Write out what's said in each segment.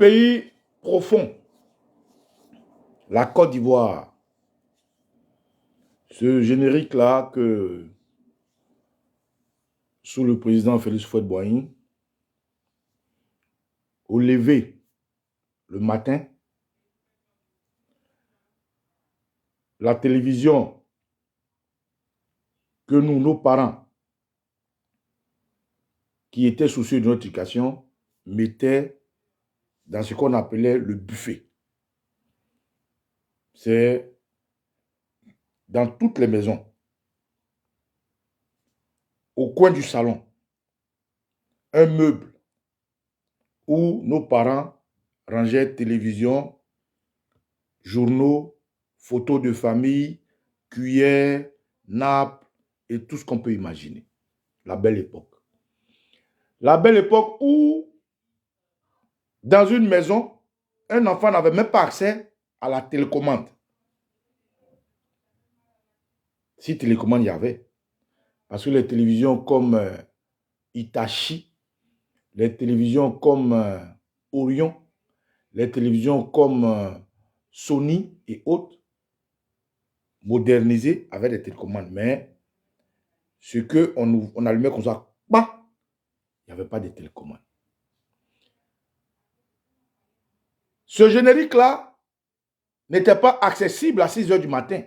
pays profond, la Côte d'Ivoire, ce générique-là que, sous le président Félix Houphouët-Boigny, au lever le matin, la télévision que nous, nos parents, qui étaient soucieux de notre éducation, mettaient dans ce qu'on appelait le buffet. C'est dans toutes les maisons, au coin du salon, un meuble où nos parents rangeaient télévision, journaux, photos de famille, cuillères, nappes et tout ce qu'on peut imaginer. La belle époque. La belle époque où, dans une maison, un enfant n'avait même pas accès à la télécommande. Si télécommande il y avait. Parce que les télévisions comme Hitachi, les télévisions comme Orion, les télévisions comme Sony et autres, modernisées avec des télécommandes. Mais ce qu'on allumait comme ça, bah, il n'y avait pas de télécommande. Ce générique-là n'était pas accessible à 6 heures du matin.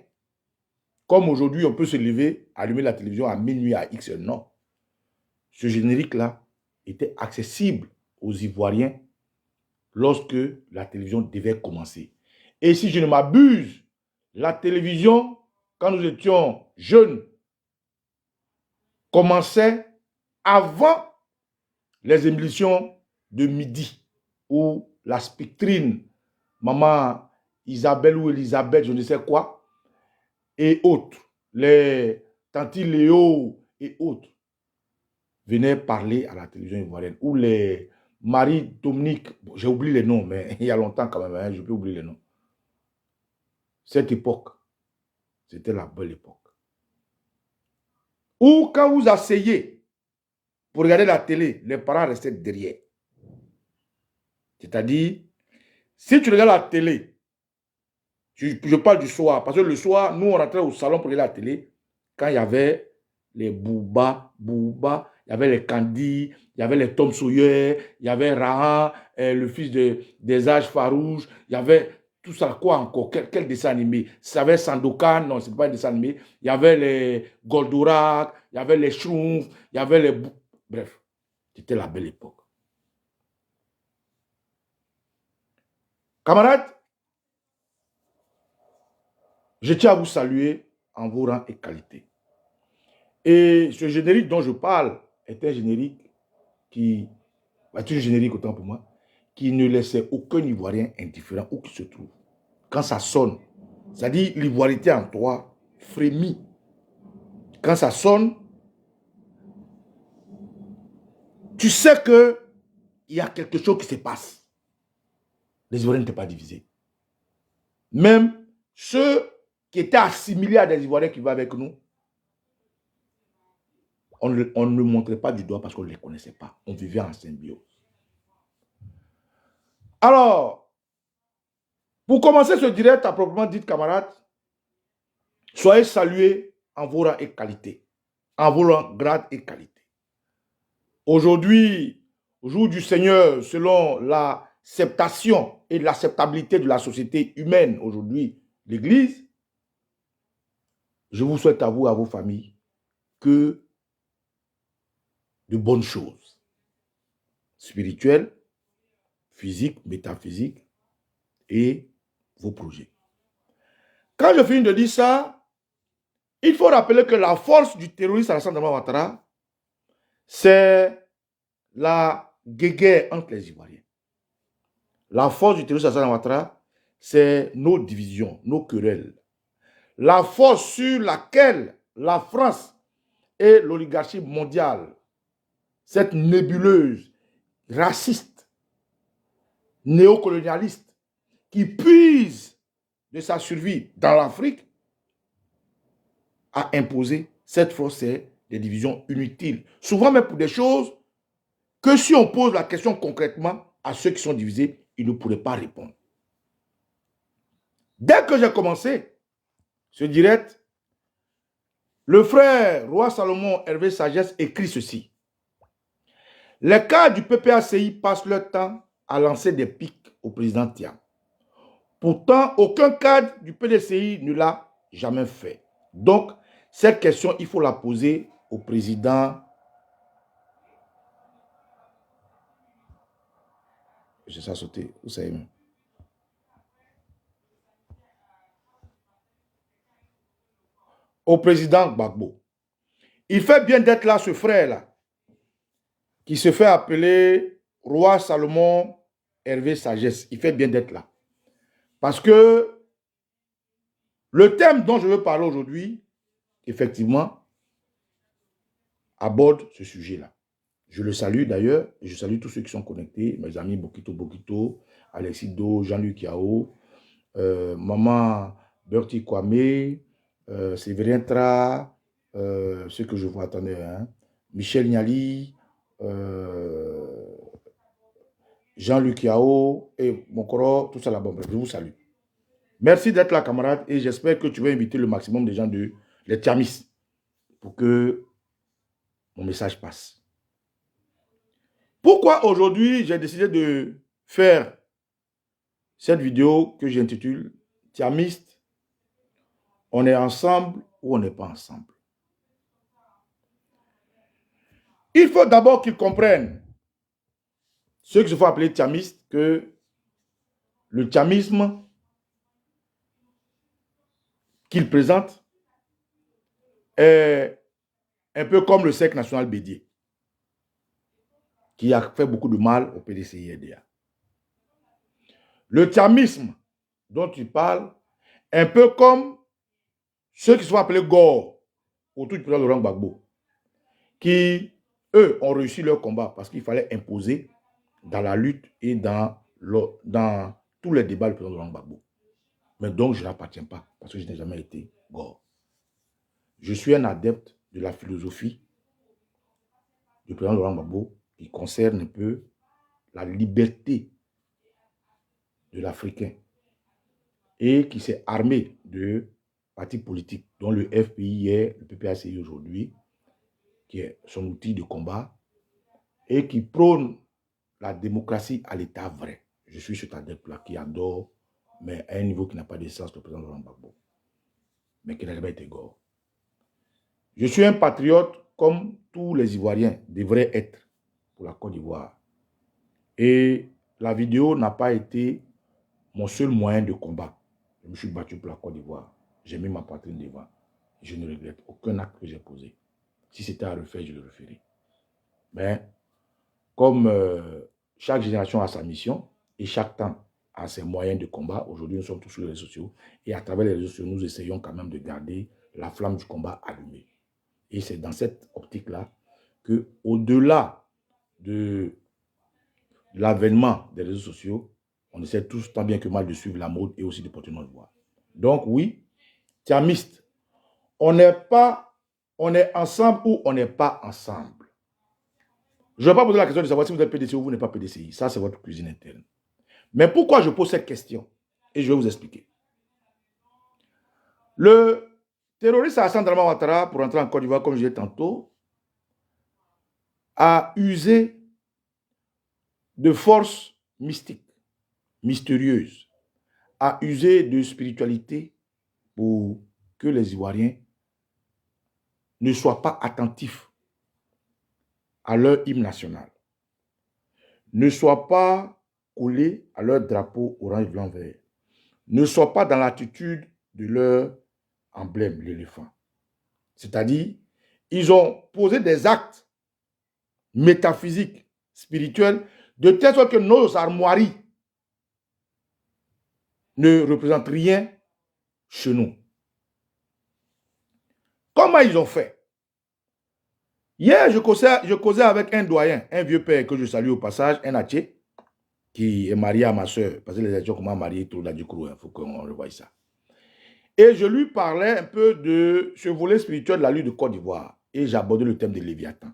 Comme aujourd'hui, on peut se lever, allumer la télévision à minuit, à X heures. Non. Ce générique-là était accessible aux Ivoiriens lorsque la télévision devait commencer. Et si je ne m'abuse, la télévision, quand nous étions jeunes, commençait avant les émissions de midi, où la spectrine, maman Isabelle ou Elisabeth, je ne sais quoi, et autres, les tanti Léo et autres, venaient parler à la télévision ivoirienne, ou les Marie-Dominique, bon, j'ai oublié les noms, mais il y a longtemps quand même, hein, je peux oublier les noms. Cette époque, c'était la belle époque. Ou quand vous asseyez pour regarder la télé, les parents restaient derrière. C'est-à-dire, si tu regardes la télé, je parle du soir, parce que le soir, nous on rentrait au salon pour regarder la télé, quand il y avait les Booba, il y avait les Candy, il y avait les Tom Sawyer, il y avait Raha, le fils des âges Farouche, il y avait tout ça, quoi encore, quel dessin animé? Ça avait Sandokan, non, c'est pas un dessin animé, il y avait les Goldorak, il y avait les Schtroumpfs, il y avait les... Bref, c'était la belle époque. Camarades, je tiens à vous saluer en vos rangs et qualités. Et ce générique dont je parle est un générique qui, c'est un générique autant pour moi, qui ne laissait aucun Ivoirien indifférent où qu'il se trouve. Quand ça sonne, c'est-à-dire l'ivoirité en toi frémit. Quand ça sonne, tu sais qu'il y a quelque chose qui se passe. Les Ivoiriens n'étaient pas divisés. Même ceux qui étaient assimilés à des Ivoiriens qui vont avec nous, on ne le montrait pas du doigt parce qu'on ne les connaissait pas. On vivait en symbiose. Alors, pour commencer ce direct à proprement dit, camarades, soyez salués en vos rangs et qualités. En vos rangs, grades et qualités. Aujourd'hui, au jour du Seigneur, selon l'acceptation et l'acceptabilité de la société humaine, aujourd'hui, l'Église, je vous souhaite à vous, à vos familles, que de bonnes choses, spirituelles, physiques, métaphysiques et vos projets. Quand je finis de dire ça, il faut rappeler que la force du terroriste Alassane Dramane Ouattara, c'est la guéguerre entre les Ivoiriens. La force du terroriste Alassane Ouattara, c'est nos divisions, nos querelles. La force sur laquelle la France et l'oligarchie mondiale, cette nébuleuse raciste, néocolonialiste, qui puise de sa survie dans l'Afrique, a imposé, cette force, c'est des divisions inutiles. Souvent même pour des choses que si on pose la question concrètement à ceux qui sont divisés, il ne pourrait pas répondre. Dès que j'ai commencé ce direct, le frère Roi Salomon Hervé Sagesse écrit ceci. Les cadres du PPACI passent leur temps à lancer des pics au président Thiam. Pourtant, aucun cadre du PDCI ne l'a jamais fait. Donc, cette question, il faut la poser au président. J'ai ça sauté, vous savez. Au président Gbagbo. Il fait bien d'être là, ce frère-là, qui se fait appeler Roi Salomon Hervé Sagesse. Il fait bien d'être là. Parce que le thème dont je veux parler aujourd'hui, effectivement, aborde ce sujet-là. Je le salue d'ailleurs, et je salue tous ceux qui sont connectés, mes amis Bokito, Alexis Do, Jean-Luc Yao, Maman Bertie Kwame, Séverin Tra, ceux que je vois, attendez, hein, Michel Niali, Jean-Luc Yao, et Mokoro, tout ça là-bas, je vous salue. Merci d'être là, camarade, et j'espère que tu vas inviter le maximum de gens les Thiamis pour que mon message passe. Pourquoi aujourd'hui j'ai décidé de faire cette vidéo que j'intitule Thiamiste, on est ensemble ou on n'est pas ensemble? Il faut d'abord qu'ils comprennent, ceux qui se font appeler Thiamistes, que le thiamisme qu'ils présentent est un peu comme le cercle national Bédier, qui a fait beaucoup de mal au PDCI-RDA. Le thiamisme dont tu parles, un peu comme ceux qui se font appeler Gore, autour du président Laurent Gbagbo, qui, eux, ont réussi leur combat parce qu'il fallait imposer dans la lutte et dans tous les débats du président Laurent Gbagbo. Mais donc, je n'appartiens pas parce que je n'ai jamais été Gore. Je suis un adepte de la philosophie du président Laurent Gbagbo qui concerne un peu la liberté de l'Africain et qui s'est armé de partis politiques dont le FPI hier, le PPACI aujourd'hui, qui est son outil de combat et qui prône la démocratie à l'état vrai. Je suis cet adepte-là qui adore, mais à un niveau qui n'a pas d'essence, le président Laurent Gbagbo, mais qui n'a jamais été Gore. Je suis un patriote comme tous les Ivoiriens devraient être pour la Côte d'Ivoire. Et la vidéo n'a pas été mon seul moyen de combat. Je me suis battu pour la Côte d'Ivoire. J'ai mis ma poitrine devant. Je ne regrette aucun acte que j'ai posé. Si c'était à refaire, je le referai. Mais comme chaque génération a sa mission et chaque temps a ses moyens de combat, aujourd'hui nous sommes tous sur les réseaux sociaux et à travers les réseaux sociaux, nous essayons quand même de garder la flamme du combat allumée. Et c'est dans cette optique-là que, au-delà de l'avènement des réseaux sociaux, on essaie tous tant bien que mal de suivre la mode et aussi de porter notre voix. Donc oui, Thiamiste, on est ensemble ou on n'est pas ensemble. Je ne vais pas poser la question de savoir si vous êtes PDCI ou vous n'êtes pas PDCI. Ça, c'est votre cuisine interne. Mais pourquoi je pose cette question? Et je vais vous expliquer. Le terroriste Hassan Dramane Ouattara, pour entrer en Côte d'Ivoire, comme je disais tantôt, a usé de forces mystiques, mystérieuses, a usé de spiritualité pour que les Ivoiriens ne soient pas attentifs à leur hymne national, ne soient pas collés à leur drapeau orange, blanc, vert, ne soient pas dans l'attitude de leur emblème, l'éléphant. C'est-à-dire, ils ont posé des actes métaphysiques, spirituels, de telle sorte que nos armoiries ne représentent rien chez nous. Comment ils ont fait? Hier, je causais avec un doyen, un vieux père que je salue au passage, un Haché, qui est marié à ma soeur, parce que les Hachés comment marier tout là du coup, il faut qu'on revoie ça. Et je lui parlais un peu de ce volet spirituel de la lutte de Côte d'Ivoire. Et j'abordais le thème de Léviathan.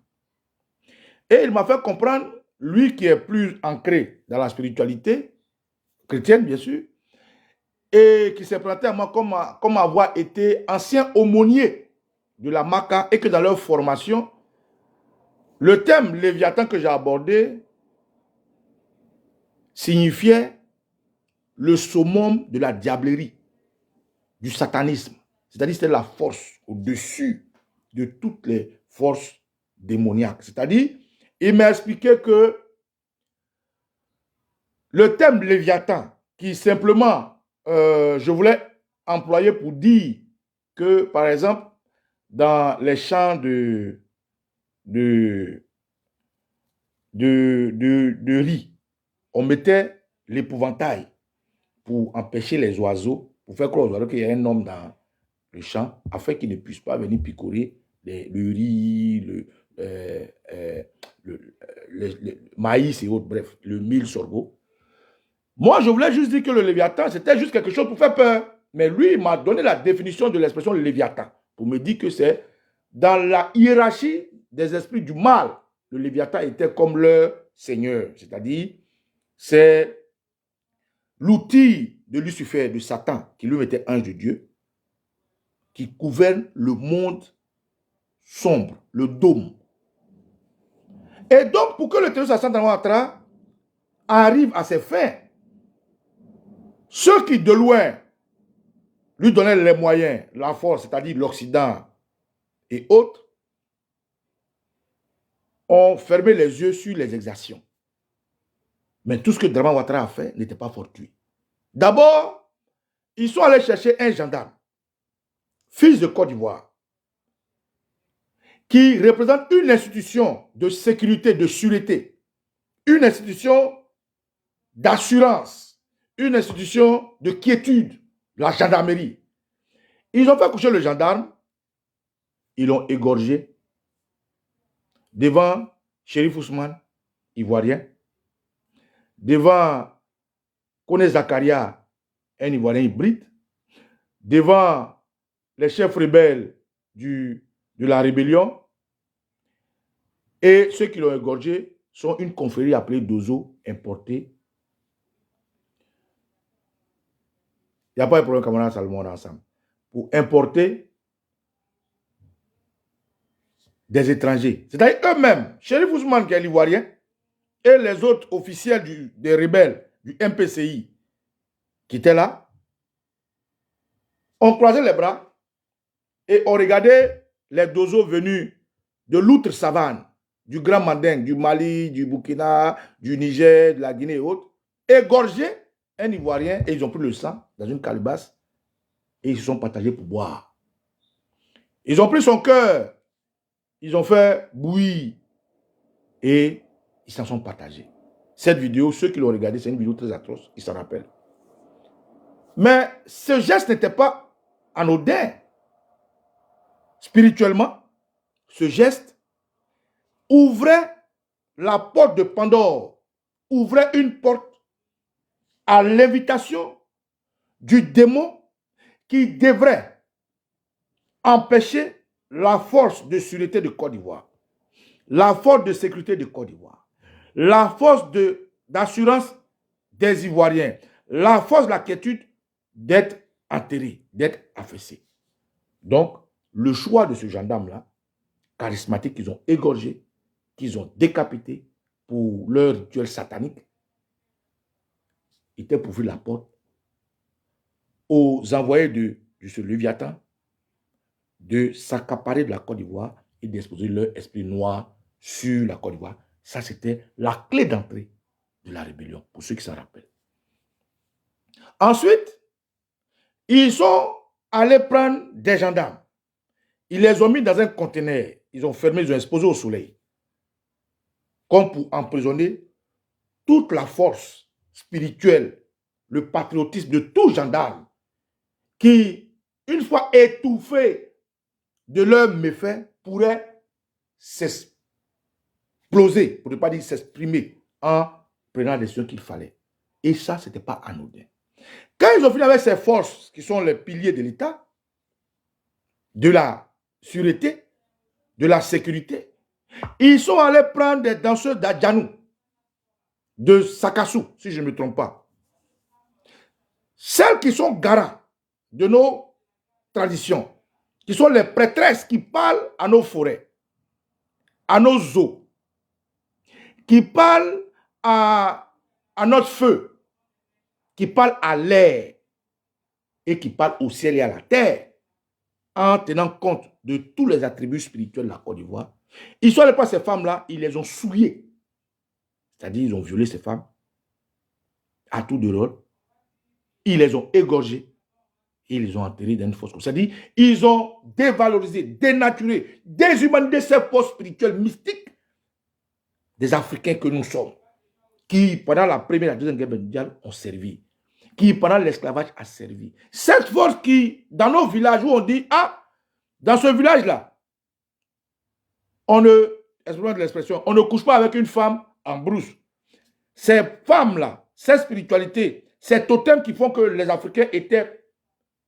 Et il m'a fait comprendre, lui qui est plus ancré dans la spiritualité, chrétienne, bien sûr, et qui s'est présenté à moi comme avoir été ancien aumônier de la Maka et que dans leur formation, le thème Léviathan que j'ai abordé signifiait le summum de la diablerie, du satanisme. C'est-à-dire c'était la force au-dessus de toutes les forces démoniaques. C'est-à-dire, il m'a expliqué que le thème Léviathan, qui simplement, je voulais employer pour dire que, par exemple, dans les champs de riz, on mettait l'épouvantail pour empêcher les oiseaux, pour faire croire aux oiseaux qu'il y a un homme dans le champ, afin qu'ils ne puissent pas venir picorer le riz, le maïs et autres, bref, le mil, sorgho. Moi, je voulais juste dire que le Léviathan, c'était juste quelque chose pour faire peur. Mais lui, il m'a donné la définition de l'expression Léviathan, pour me dire que c'est dans la hiérarchie des esprits du mal. Le Léviathan était comme leur Seigneur, c'est-à-dire, c'est l'outil de Lucifer, de Satan, qui lui était ange de Dieu, qui gouverne le monde sombre, le dôme. Et donc, pour que le terroriste Satan Ouattara arrive à ses fins, ceux qui de loin lui donnaient les moyens, la force, c'est-à-dire l'Occident et autres, ont fermé les yeux sur les exactions. Mais tout ce que Draman Ouattara a fait n'était pas fortuit. D'abord, ils sont allés chercher un gendarme, fils de Côte d'Ivoire, qui représente une institution de sécurité, de sûreté, une institution d'assurance, une institution de quiétude, la gendarmerie. Ils ont fait coucher le gendarme, ils l'ont égorgé devant Chérif Ousmane, ivoirien, devant Kone Zakaria, un ivoirien hybride, devant les chefs rebelles de la rébellion, et ceux qui l'ont égorgé sont une confrérie appelée Dozo, importée. Il n'y a pas de problème, camarade Salomon, ensemble. Pour importer des étrangers. C'est-à-dire eux-mêmes, Chérif Ousmane qui est l'ivoirien, et les autres officiels des rebelles du MPCI qui étaient là, ont croisé les bras et ont regardé les dozos venus de l'outre savane, du Grand Manding, du Mali, du Burkina, du Niger, de la Guinée et autres, égorger un Ivoirien et ils ont pris le sang dans une calebasse et ils se sont partagés pour boire. Ils ont pris son cœur, ils ont fait bouillir et ils s'en sont partagés. Cette vidéo, ceux qui l'ont regardée, c'est une vidéo très atroce, ils s'en rappellent. Mais ce geste n'était pas anodin. Spirituellement, ce geste ouvrait la porte de Pandore, ouvrait une porte à l'invitation du démon qui devrait empêcher la force de sûreté de Côte d'Ivoire, la force de sécurité de Côte d'Ivoire, la force d'assurance des Ivoiriens, la force de la quiétude d'être enterré, d'être affaissé. Donc, le choix de ce gendarme-là, charismatique, qu'ils ont égorgé, qu'ils ont décapité pour leur rituel satanique, était pour ouvrir la porte aux envoyés de ce Léviathan de s'accaparer de la Côte d'Ivoire et d'exposer leur esprit noir sur la Côte d'Ivoire. Ça, c'était la clé d'entrée de la rébellion, pour ceux qui s'en rappellent. Ensuite, ils sont allés prendre des gendarmes. Ils les ont mis dans un conteneur. Ils ont fermé, ils ont exposé au soleil. Comme pour emprisonner toute la force spirituelle, le patriotisme de tout gendarme qui, une fois étouffé de leurs méfaits, pourrait s'exploser, pour ne pas dire s'exprimer, en prenant les décisions qu'il fallait. Et ça, ce n'était pas anodin. Quand ils ont fini avec ces forces qui sont les piliers de l'État, de la sûreté, de la sécurité, ils sont allés prendre des danseurs d'Adjanou, de Sakassou, si je ne me trompe pas. Celles qui sont garants de nos traditions, qui sont les prêtresses qui parlent à nos forêts, à nos eaux, qui parlent à notre feu, qui parlent à l'air et qui parlent au ciel et à la terre, en tenant compte de tous les attributs spirituels de la Côte d'Ivoire. Ils sont allés pas ces femmes-là, ils les ont souillées. C'est-à-dire, ils ont violé ces femmes à tout de rôle. Ils les ont égorgées et ils les ont enterrées dans une fosse. C'est-à-dire, ils ont dévalorisé, dénaturé, déshumanisé ces forces spirituelles mystiques des Africains que nous sommes, qui, pendant la Première et la Deuxième Guerre mondiale, ont servi, qui, pendant l'esclavage, a servi. Cette force qui, dans nos villages où on dit, ah, dans ce village-là, on ne, excusez-moi de l'expression, on ne couche pas avec une femme en brousse. Ces femmes-là, cette spiritualité, ces totems qui font que les Africains étaient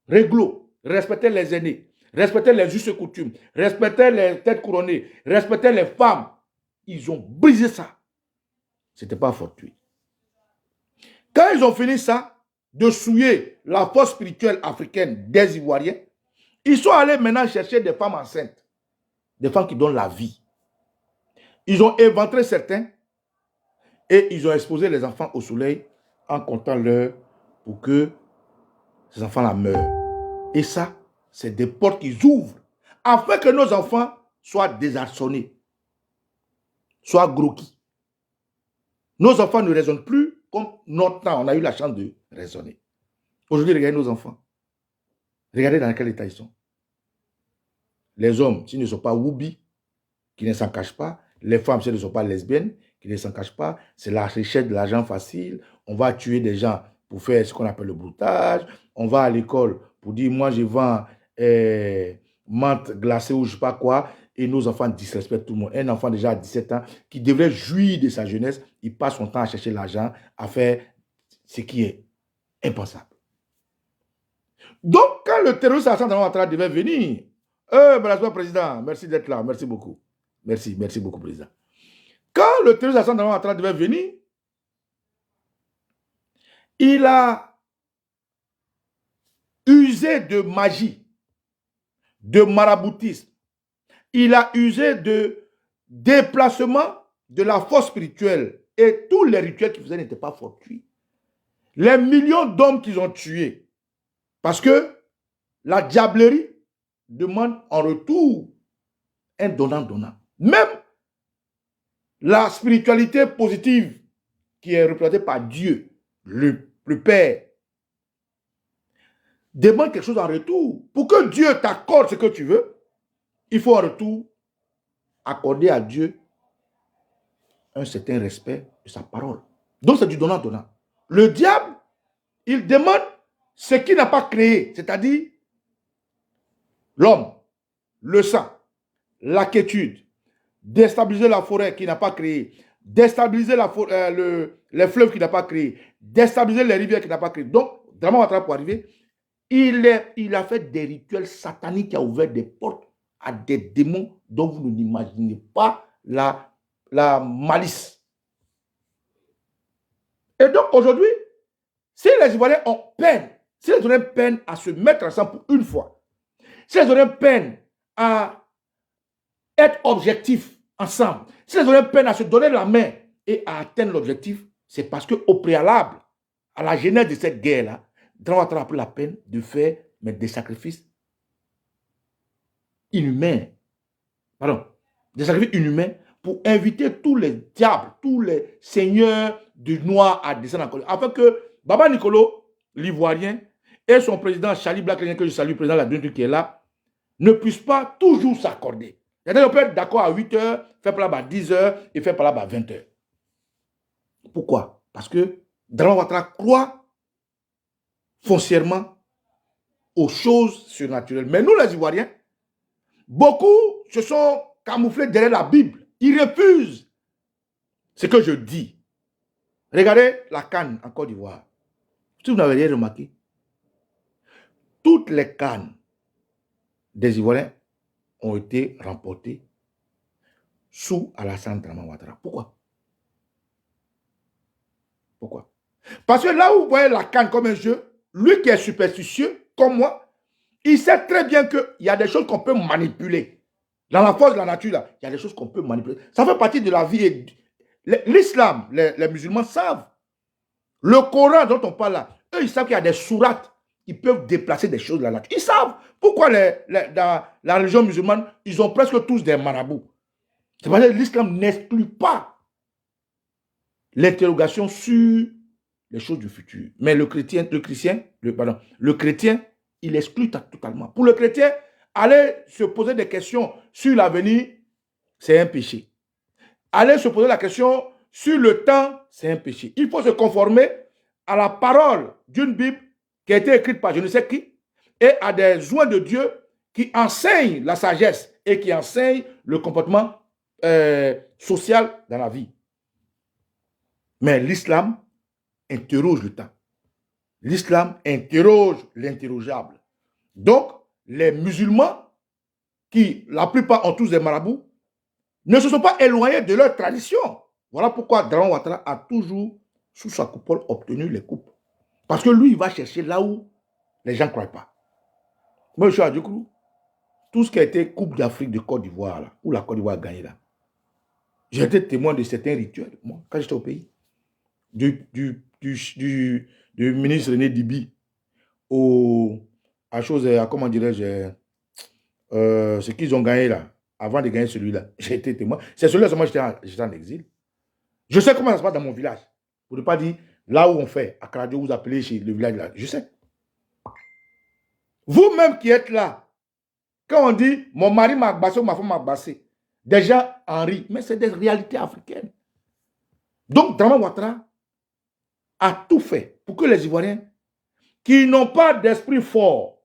réglo, respectaient les aînés, respectaient les us et coutumes, respectaient les têtes couronnées, respectaient les femmes. Ils ont brisé ça. Ce n'était pas fortuit. Quand ils ont fini ça, de souiller la force spirituelle africaine des Ivoiriens, ils sont allés maintenant chercher des femmes enceintes, des femmes qui donnent la vie. Ils ont éventré certains et ils ont exposé les enfants au soleil en comptant l'heure pour que ces enfants-là meurent. Et ça, c'est des portes qu'ils ouvrent afin que nos enfants soient désarçonnés, soient groggy. Nos enfants ne raisonnent plus comme notre temps, on a eu la chance de raisonner. Aujourd'hui, regardez nos enfants. Regardez dans quel état ils sont. Les hommes, s'ils ne sont pas woubi, qui ne s'en cachent pas. Les femmes, si elles ne sont pas lesbiennes, qui ne s'en cachent pas. C'est la richesse de l'argent facile. On va tuer des gens pour faire ce qu'on appelle le broutage. On va à l'école pour dire, moi, je vends menthe glacée ou je ne sais pas quoi. Et nos enfants disrespectent tout le monde. Un enfant déjà à 17 ans qui devrait jouir de sa jeunesse, il passe son temps à chercher l'argent, à faire ce qui est impensable. Donc, quand le terroriste Alassane Dramane Ouattara devait venir, Monsieur Président, merci d'être là, merci beaucoup. Merci beaucoup, Président. Quand le terroriste Alassane Dramane Ouattara devait venir, il a usé de magie, de maraboutisme. Il a usé de déplacement de la force spirituelle. Et tous les rituels qu'ils faisaient n'étaient pas fortuits. Les millions d'hommes qu'ils ont tués, parce que la diablerie demande en retour un donnant-donnant. Même la spiritualité positive qui est représentée par Dieu, le Père, demande quelque chose en retour. Pour que Dieu t'accorde ce que tu veux, il faut en retour accorder à Dieu un certain respect de sa parole. Donc c'est du donnant-donnant. Le diable, il demande ce qu'il n'a pas créé, c'est-à-dire l'homme, le sang, la quiétude, déstabiliser la forêt qu'il n'a pas créée, déstabiliser les fleuves qu'il n'a pas créés, déstabiliser les rivières qu'il n'a pas créées. Donc, Dramane Ouattara pour arriver, il a fait des rituels sataniques qui ont ouvert des portes à des démons dont vous n'imaginez pas la malice. Et donc, aujourd'hui, si les Ivoiriens ont peine, si les Ivoiriens peinent à se mettre ensemble pour une fois, si les Ivoiriens peinent à être objectifs ensemble, si les Ivoiriens peinent à se donner la main et à atteindre l'objectif, c'est parce qu'au préalable, à la genèse de cette guerre-là, Dramane Ouattara a pris la peine de faire des sacrifices inhumains. Pardon, des sacrifices inhumains pour inviter tous les diables, tous les seigneurs du noir à descendre en colère. Afin que Baba Nicolo, l'Ivoirien, et son président Charlie Black, que je salue, le président de la République qui est là, ne puissent pas toujours s'accorder. C'est-à-dire qu'on peut être d'accord à 8 heures, faire par là-bas à 10 heures et faire par là-bas à 20 heures. Pourquoi? Parce que Dramane Ouattara croit foncièrement aux choses surnaturelles. Mais nous, les Ivoiriens, beaucoup se sont camouflés derrière la Bible. Ils refusent ce que je dis. Regardez la CAN en Côte d'Ivoire. Si vous n'avez rien remarqué, toutes les CAN des Ivoiriens ont été remportées sous Alassane Dramane Ouattara. Pourquoi? Pourquoi? Parce que là où vous voyez la CAN comme un jeu, lui qui est superstitieux, comme moi, il sait très bien qu'il y a des choses qu'on peut manipuler. Dans la force de la nature, là, il y a des choses qu'on peut manipuler. Ça fait partie de la vie. L'islam, les musulmans savent. Le Coran dont on parle là, eux, ils savent qu'il y a des sourates qui peuvent déplacer des choses de la nature. Ils savent. Pourquoi dans la religion musulmane, ils ont presque tous des marabouts. C'est-à-dire que l'islam n'exclut pas l'interrogation sur les choses du futur. Mais le chrétien, il exclut totalement. Pour le chrétien, aller se poser des questions sur l'avenir, c'est un péché. Aller se poser la question sur le temps, c'est un péché. Il faut se conformer à la parole d'une Bible qui a été écrite par je ne sais qui et à des oins de Dieu qui enseignent la sagesse et qui enseignent le comportement social dans la vie. Mais l'islam interroge le temps. L'islam interroge l'interrogeable. Donc, les musulmans, qui la plupart ont tous des marabouts, ne se sont pas éloignés de leur tradition. Voilà pourquoi Draman Ouattara a toujours, sous sa coupole, obtenu les coupes. Parce que lui, il va chercher là où les gens ne croient pas. Moi, je suis à Djokoulou. Tout ce qui a été Coupe d'Afrique de Côte d'Ivoire, là, où la Côte d'Ivoire a gagné, là, j'ai été témoin de certains rituels, moi, quand j'étais au pays. Du ministre René Dibi à chose, comment dirais-je, ce qu'ils ont gagné là, avant de gagner celui-là, j'ai été témoin. C'est celui-là seulement j'étais en exil. Je sais comment ça se passe dans mon village. Pour ne pas dire, là où on fait, à Karadio, vous appelez chez le village là, je sais. Vous-même qui êtes là, quand on dit, mon mari m'a agbassé ou ma femme m'a agbassé, déjà en rient, mais c'est des réalités africaines. Donc, Draman Ouattara a tout fait pour que les Ivoiriens qui n'ont pas d'esprit fort,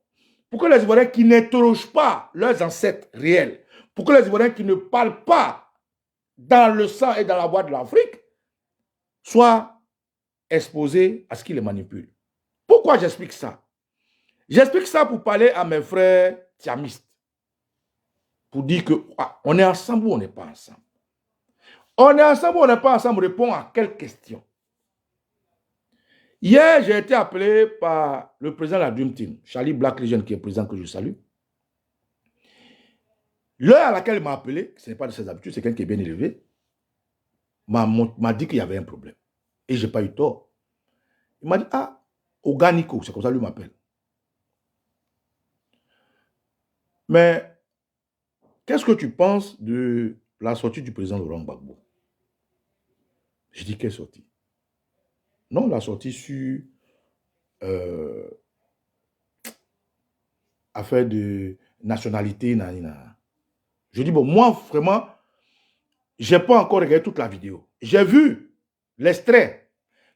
pour que les Ivoiriens qui n'interrogent pas leurs ancêtres réels, pour que les Ivoiriens qui ne parlent pas dans le sang et dans la voix de l'Afrique, soient exposés à ce qui les manipule. Pourquoi j'explique ça? J'explique ça pour parler à mes frères tiamistes, pour dire que on est ensemble ou on n'est pas ensemble. On est ensemble ou on n'est pas ensemble, répond à quelle question? Hier, j'ai été appelé par le président de la Dream Team, Charlie Black Legend, qui est président que je salue. L'heure à laquelle il m'a appelé, ce n'est pas de ses habitudes, c'est quelqu'un qui est bien élevé, m'a dit qu'il y avait un problème. Et je n'ai pas eu tort. Il m'a dit, Oganico, c'est comme ça lui m'appelle. Mais qu'est-ce que tu penses de la sortie du président Laurent Gbagbo? Je dis, quelle sortie? Non, la sortie sur affaire de nationalité, nanina. Je dis, bon, moi, vraiment, je n'ai pas encore regardé toute la vidéo. J'ai vu l'extrait,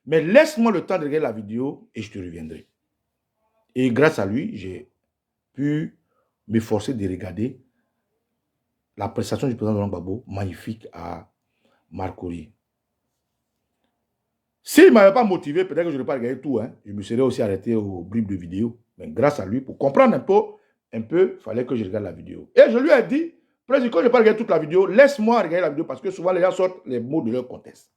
mais laisse-moi le temps de regarder la vidéo et je te reviendrai. Et grâce à lui, j'ai pu m'efforcer de regarder la prestation du président Laurent Gbagbo, magnifique à Marcory. S'il ne m'avait pas motivé, peut-être que je n'aurais pas regardé tout. Hein. Je me serais aussi arrêté au bribes de vidéo. Mais grâce à lui, pour comprendre un peu, il fallait que je regarde la vidéo. Et je lui ai dit, président, quand je n'ai pas regardé toute la vidéo, laisse-moi regarder la vidéo parce que souvent les gens sortent les mots de leur contexte.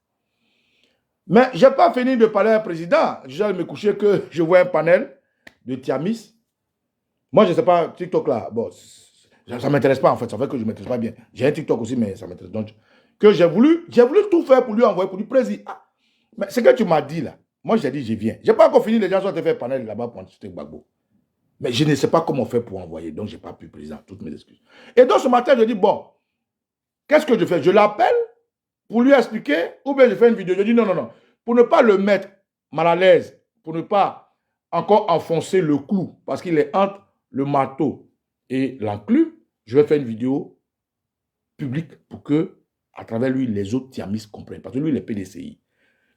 Mais je n'ai pas fini de parler à un président. J'allais me coucher que je vois un panel de Tiamis. Moi, je ne sais pas, TikTok là, bon, ça ne m'intéresse pas en fait, ça fait que je ne m'intéresse pas bien. J'ai un TikTok aussi, mais ça m'intéresse. Donc, que j'ai voulu tout faire pour lui envoyer, pour lui président. Mais ce que tu m'as dit là, moi j'ai dit je viens. Je n'ai pas encore fini, les gens sont fait panel là-bas pour discuter Gbagbo. Mais je ne sais pas comment faire pour envoyer, donc je n'ai pas pu présenter toutes mes excuses. Et donc ce matin, je dis bon, qu'est-ce que je fais? Je l'appelle pour lui expliquer, ou bien je fais une vidéo. Je dis non, non, non. Pour ne pas le mettre mal à l'aise, pour ne pas encore enfoncer le clou, parce qu'il est entre le marteau et l'enclume, je vais faire une vidéo publique pour que, à travers lui, les autres Tiamis comprennent. Parce que lui, il est PDCI.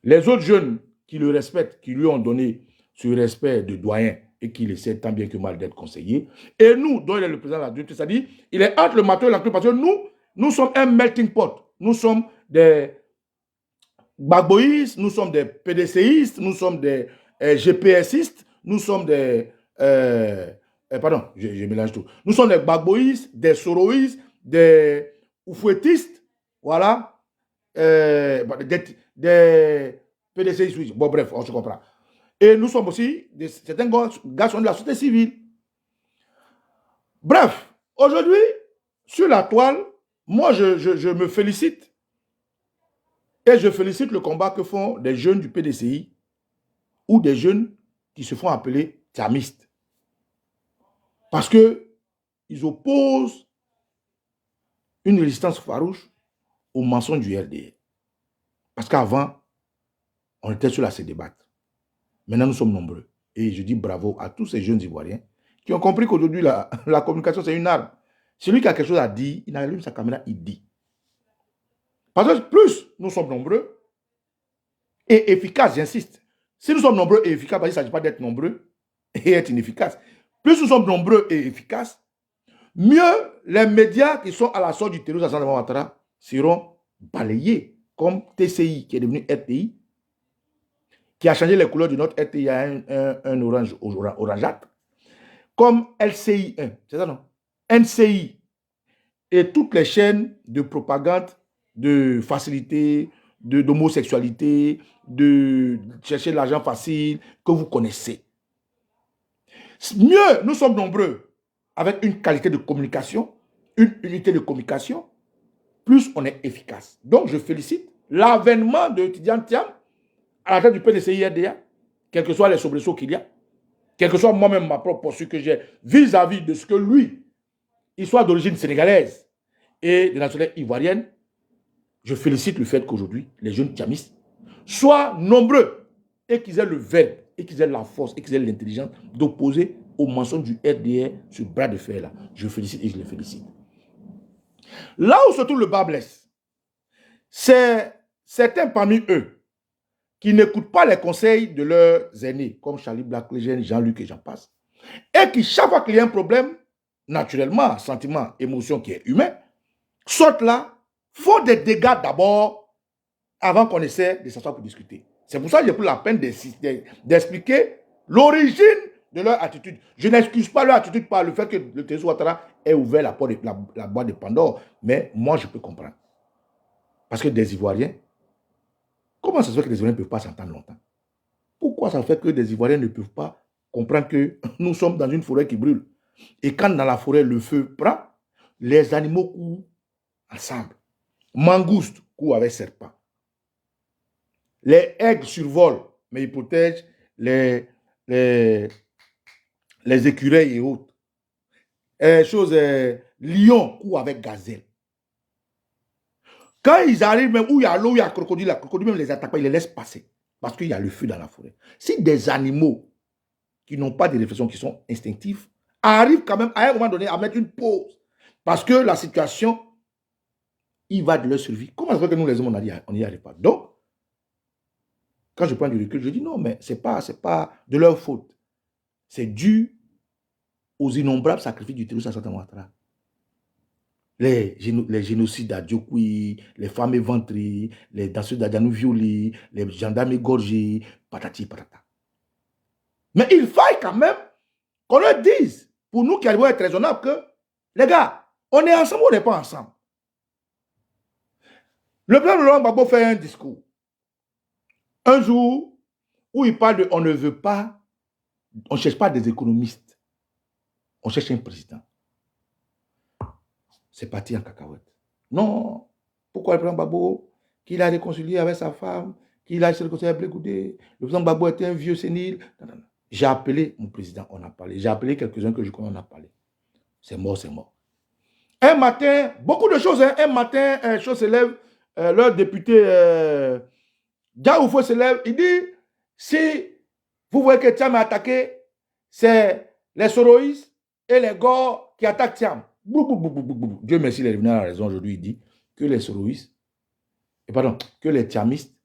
Les autres jeunes qui le respectent, qui lui ont donné ce respect de doyen et qui essaient tant bien que mal d'être conseillers. Et nous, dont il est le président de la République, c'est-à-dire, il est entre le marteau et l'enclume parce que nous sommes un melting pot. Nous sommes des Gbagboïstes, nous sommes des PDCistes, nous sommes des GPSistes, nous sommes des... pardon, je mélange tout. Nous sommes des Gbagboïstes, des Soroïstes, des Oufouettistes, voilà, des PDCistes, bon bref, on se comprend. Et nous sommes aussi, certains gars sont de la société civile. Bref, aujourd'hui, sur la toile, moi, je me félicite. Et je félicite le combat que font des jeunes du PDCI ou des jeunes qui se font appeler tchamistes. Parce qu'ils opposent une résistance farouche au mensonge du RDR. Parce qu'avant, on était sur à se débattre. Maintenant, nous sommes nombreux. Et je dis bravo à tous ces jeunes Ivoiriens qui ont compris qu'aujourd'hui, la communication, c'est une arme. Celui qui a quelque chose à dire, il allume sa caméra, il dit. Parce que plus nous sommes nombreux et efficaces, j'insiste. Si nous sommes nombreux et efficaces, il ne s'agit pas d'être nombreux et être inefficaces. Plus nous sommes nombreux et efficaces, mieux les médias qui sont à la sorte du terrorisme à Alassane Ouattara seront balayés, comme TCI qui est devenu RTI, qui a changé les couleurs de notre RTI à un orange orangeâtre, comme LCI1, c'est ça non? NCI et toutes les chaînes de propagande, de facilité, d'homosexualité, de chercher l'argent facile que vous connaissez. Mieux, nous sommes nombreux avec une qualité de communication, une unité de communication, plus on est efficace. Donc, je félicite l'avènement de Tidiane Thiam à la tête du PDCI-RDA, quels que soient les soubresauts qu'il y a, quelle que soit moi-même ma propre posture que j'ai vis-à-vis de ce que lui, il soit d'origine sénégalaise et de nationalité ivoirienne, je félicite le fait qu'aujourd'hui, les jeunes thiamistes soient nombreux et qu'ils aient le verbe, et qu'ils aient la force, et qu'ils aient l'intelligence d'opposer au mensonge du RDR, ce bras de fer-là. Je félicite et je les félicite. Là où se trouve le bas blesse, c'est certains parmi eux qui n'écoutent pas les conseils de leurs aînés, comme Charlie Black, Jean-Luc et j'en passe, et qui, chaque fois qu'il y a un problème, naturellement, sentiment, émotion qui est humain, sortent là, font des dégâts d'abord avant qu'on essaie de s'asseoir pour discuter. C'est pour ça que j'ai pris la peine d'expliquer l'origine de leur attitude. Je n'excuse pas leur attitude par le fait que le Tézou Ouattara ait ouvert la boîte de Pandore, mais moi je peux comprendre. Parce que des Ivoiriens, comment ça se fait que des Ivoiriens ne peuvent pas s'entendre longtemps? Pourquoi ça fait que des Ivoiriens ne peuvent pas comprendre que nous sommes dans une forêt qui brûle? Et quand dans la forêt le feu prend, les animaux courent ensemble. Mangoustes courent avec serpent. Les aigles survolent, mais ils protègent les écureuils et autres. Lions courent avec gazelle. Quand ils arrivent, même où il y a l'eau, où il y a crocodile, la crocodile même les attaque pas, ils les laissent passer. Parce qu'il y a le feu dans la forêt. Si des animaux qui n'ont pas de réflexion, qui sont instinctifs, arrivent quand même à un moment donné à mettre une pause, parce que la situation, il va de leur survie. Comment ça fait que nous, les hommes, on n'y arrive pas? Donc, quand je prends du recul, je dis non, mais ce n'est pas de leur faute. C'est dû aux innombrables sacrifices du terrorisme à Alassane Ouattara. Les génocides à Diokoui, les femmes éventrées, les danseurs d'Adjanou violés, les gendarmes égorgés, patati patata. Mais il faille quand même qu'on leur dise, pour nous qui arrivons à être raisonnables, que les gars, on est ensemble ou on n'est pas ensemble? Le président Laurent Gbagbo fait un discours. Un jour où il parle de on ne veut pas, on ne cherche pas des économistes, on cherche un président. C'est parti en cacahuète. Non. Pourquoi le président Gbagbo, qu'il a réconcilié avec sa femme, qu'il a réconcilié avec Blé-Goudé, le président Gbagbo était un vieux sénile. Non, non, non. J'ai appelé mon président, on a parlé. J'ai appelé quelques-uns que je connais, on a parlé. C'est mort, c'est mort. Un matin, beaucoup de choses, hein. Un matin, chose s'élève, leur député Diaoufo se lève, il dit, si vous voyez que Thiam est attaqué, c'est les Soroïs et les Gors qui attaquent Thiam. Dieu merci, il est revenu à la raison aujourd'hui, il dit que les Soroïs, que les Thiamistes,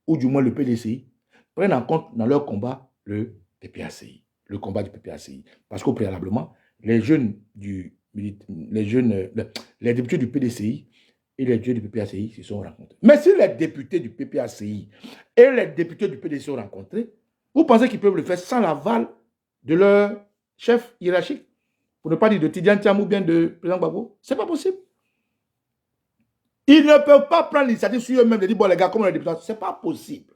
ou du moins le PDCI, prennent en compte dans leur combat le PPACI, le combat du PPACI. Parce qu'au préalablement, les députés du PDCI et les députés du PPACI se sont rencontrés. Mais si les députés du PPACI et les députés du PDCI sont rencontrés, vous pensez qu'ils peuvent le faire sans l'aval de leur chef hiérarchique? Pour ne pas dire de Tidiane Thiam ou bien de président Gbagbo? Ce n'est pas possible. Ils ne peuvent pas prendre l'initiative sur eux-mêmes de dire, bon les gars, comment les députés? Ce n'est pas possible.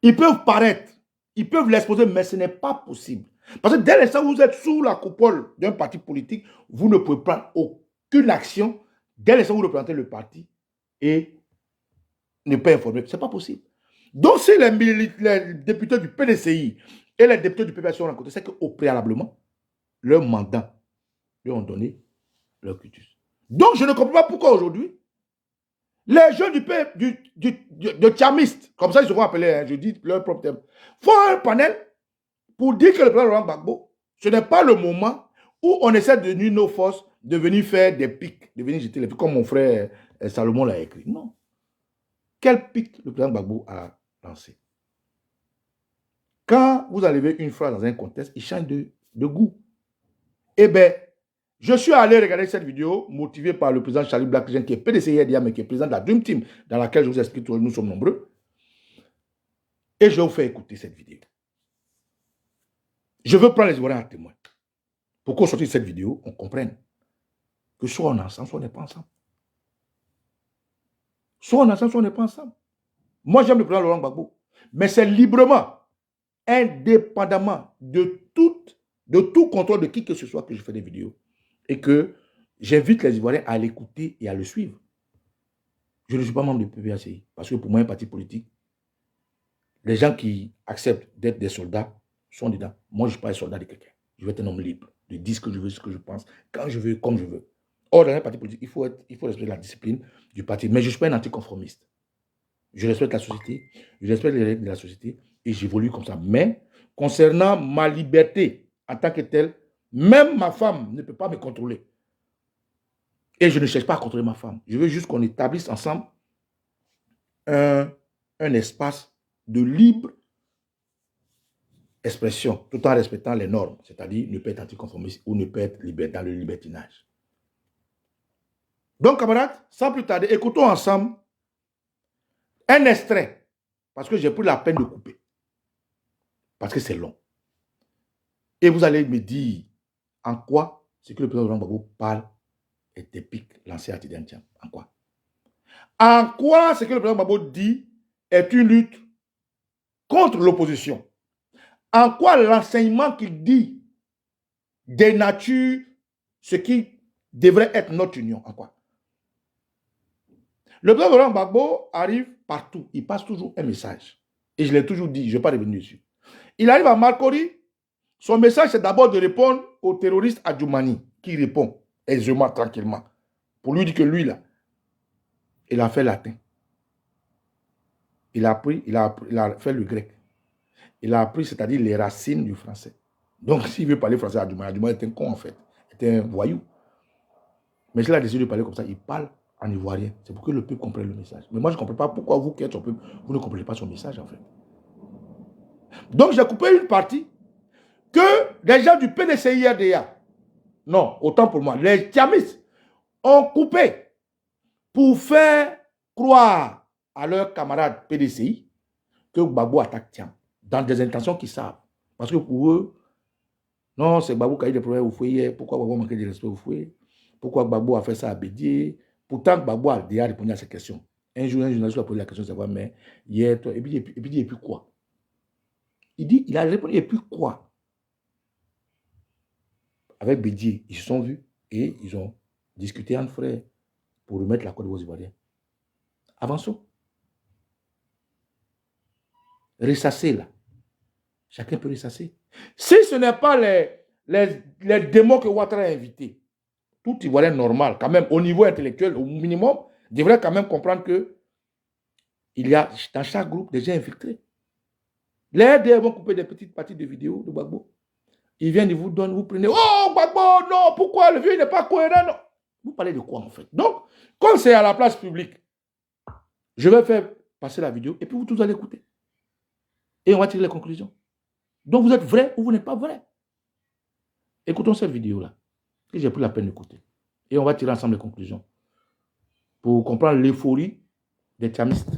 Ils peuvent paraître, ils peuvent l'exposer, mais ce n'est pas possible. Parce que dès l'instant où vous êtes sous la coupole d'un parti politique, vous ne pouvez prendre aucune action dès l'instant où vous représentez le parti et ne pas informer. Ce n'est pas possible. Donc, si les députés du PDCI et les députés du PPS sont rencontrés, c'est qu'au préalablement, leur mandat lui ont donné leur cutus. Donc, je ne comprends pas pourquoi aujourd'hui, les jeunes de Tchamistes, comme ça ils se vont appeler, hein, je dis leur propre terme, font un panel pour dire que le président Laurent Gbagbo, ce n'est pas le moment où on essaie de nuire nos forces, de venir faire des pics, de venir jeter les pics, comme mon frère Salomon l'a écrit. Non. Quel pic le président Gbagbo a lancé? Quand vous enlevez une phrase dans un contexte, il change de goût. Eh bien, je suis allé regarder cette vidéo motivé par le président Charlie Blackgen, qui est PDC hier, mais qui est président de la Dream Team, dans laquelle je vous explique que nous sommes nombreux. Et je vais vous faire écouter cette vidéo. Je veux prendre les Ivoiriens à témoin. Pour qu'on sorte de cette vidéo, on comprenne que soit on est ensemble, soit on n'est pas ensemble. Soit on est ensemble, soit on n'est pas ensemble. Moi, j'aime le président Laurent Gbagbo. Mais c'est librement, indépendamment de tout contrôle de qui que ce soit que je fais des vidéos. Et que j'invite les Ivoiriens à l'écouter et à le suivre. Je ne suis pas membre du PPACI. Parce que pour moi, un parti politique, les gens qui acceptent d'être des soldats sont dedans. Moi, je ne suis pas un soldat de quelqu'un. Je veux être un homme libre, de dire ce que je veux, ce que je pense, quand je veux, comme je veux. Or, dans un parti politique, il faut respecter la discipline du parti. Mais je ne suis pas un anticonformiste. Je respecte la société, je respecte les règles de la société et j'évolue comme ça. Mais concernant ma liberté en tant que telle, même ma femme ne peut pas me contrôler. Et je ne cherche pas à contrôler ma femme. Je veux juste qu'on établisse ensemble un espace de libre expression, tout en respectant les normes, c'est-à-dire ne pas être anticonformiste ou ne pas être dans le libertinage. Donc, camarades, sans plus tarder, écoutons ensemble un extrait, parce que j'ai pris la peine de couper, parce que c'est long. Et vous allez me dire en quoi ce que le président Laurent Gbagbo parle est épique, lancé à Tidjantiam. En quoi? En quoi ce que le président Gbagbo dit est une lutte contre l'opposition? En quoi l'enseignement qu'il dit dénature ce qui devrait être notre union? En quoi? Le président Laurent Gbagbo arrive partout. Il passe toujours un message. Et je l'ai toujours dit, je ne vais pas revenir dessus. Il arrive à Marcory. Son message, c'est d'abord de répondre au terroriste Adjoumani, qui répond aisément, tranquillement. Pour lui dire que lui, là, il a fait latin. Il a fait le grec. Il a appris, c'est-à-dire les racines du français. Donc, s'il veut parler français à Adjoumani est un con, en fait. Il est un voyou. Mais s'il a décidé de parler comme ça, il parle en ivoirien. C'est pour que le peuple comprenne le message. Mais moi, je ne comprends pas pourquoi vous qui êtes son peuple, vous ne comprenez pas son message, en fait. Donc, j'ai coupé une partie que les gens du PDCI-RDA, non, autant pour moi, les Tchamis ont coupé pour faire croire à leurs camarades PDCI que Gbagbo attaque Tiam, dans des intentions qu'ils savent. Parce que pour eux, non, c'est Gbagbo qui a eu des problèmes au foyer. Pourquoi Gbagbo a manqué de respect au foyer? Pourquoi Gbagbo a fait ça à Bédier? Pourtant, Gbagbo a déjà répondu à ces questions. Un jour, un journaliste lui a posé la question de savoir, mais hier, toi, et puis quoi? Il dit, il a répondu, et puis quoi? Avec Bédier, ils se sont vus et ils ont discuté entre frères pour remettre la Côte d'Ivoire aux Ivoiriens. Avançons. Ressasser là. Chacun peut ressasser. Si ce n'est pas les démons que Ouattara a invités, tout Ivoirien normal, quand même, au niveau intellectuel, au minimum, devrait quand même comprendre que il y a dans chaque groupe des gens infiltrés. Les RDR vont couper des petites parties de vidéos de Gbagbo. Ils viennent, ils vous donnent, vous prenez. Oh, Gbagbo, non, pourquoi le vieux n'est pas cohérent? Non. Vous parlez de quoi en fait? Donc, comme c'est à la place publique, je vais faire passer la vidéo et puis vous tous allez écouter. Et on va tirer les conclusions. Donc vous êtes vrai ou vous n'êtes pas vrai. Écoutons cette vidéo-là, que j'ai pris la peine d'écouter. Et on va tirer ensemble les conclusions. Pour comprendre l'euphorie des Tchamistes.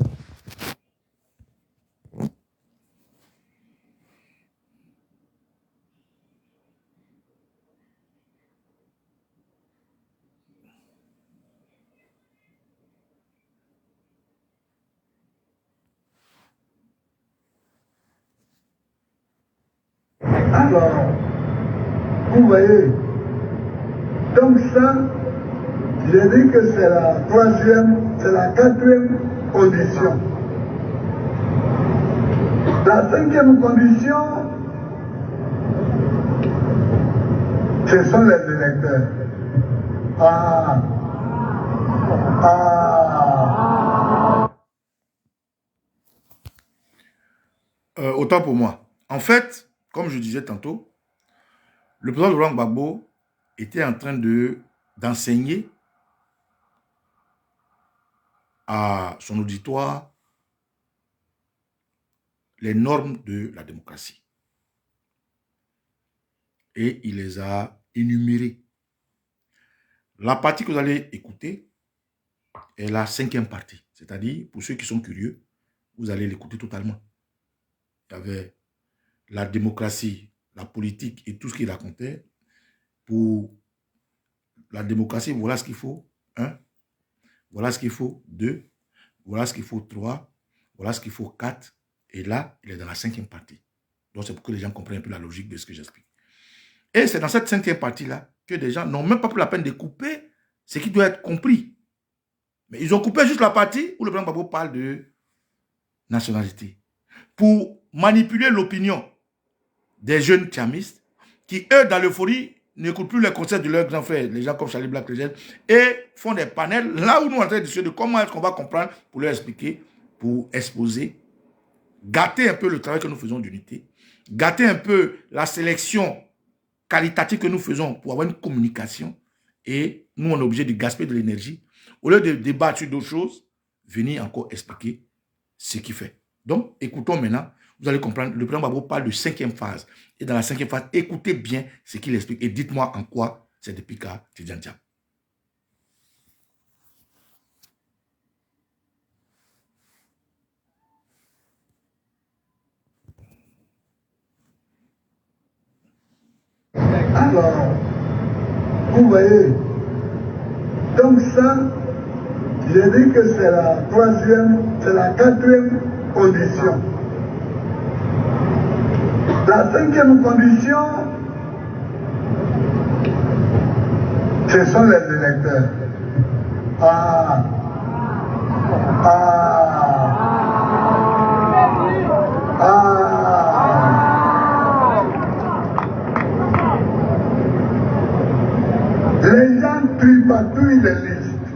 Alors, vous voyez, donc ça, j'ai dit que c'est la troisième, c'est la quatrième condition. La cinquième condition, ce sont les électeurs. Ah. Autant pour moi. En fait, comme je disais tantôt, le président Laurent Gbagbo était en train d'enseigner à son auditoire les normes de la démocratie. Et il les a énumérées. La partie que vous allez écouter est la cinquième partie. C'est-à-dire, pour ceux qui sont curieux, vous allez l'écouter totalement. Il y avait la démocratie, la politique et tout ce qu'il racontait. Pour la démocratie, voilà ce qu'il faut. 1, voilà ce qu'il faut. 2, voilà ce qu'il faut. 3, voilà ce qu'il faut. 4. Et là, il est dans la cinquième partie. Donc, c'est pour que les gens comprennent un peu la logique de ce que j'explique. Et c'est dans cette cinquième partie-là que des gens n'ont même pas pris la peine de couper ce qui doit être compris. Mais ils ont coupé juste la partie où le président Gbagbo parle de nationalité. Pour manipuler l'opinion des jeunes tchamistes qui, eux, dans l'euphorie, n'écoutent plus les conseils de leurs grands frères, les gens comme Charlie Black, et font des panels là où nous, on est en train de discuter de comment est-ce qu'on va comprendre pour leur expliquer, pour exposer, gâter un peu le travail que nous faisons d'unité, gâter un peu la sélection qualitative que nous faisons pour avoir une communication, et nous, on est obligé de gaspiller de l'énergie. Au lieu de débattre sur d'autres choses, venir encore expliquer ce qu'il fait. Donc, écoutons maintenant. Vous allez comprendre, le président Gbagbo parle de cinquième phase. Et dans la cinquième phase, écoutez bien ce qu'il explique et dites-moi en quoi c'est depuis qu'à Tidjantia. Alors, vous voyez, donc ça, j'ai dit que c'est la troisième, c'est la quatrième condition. La cinquième condition, ce sont les électeurs. Les gens tripatouillent les listes.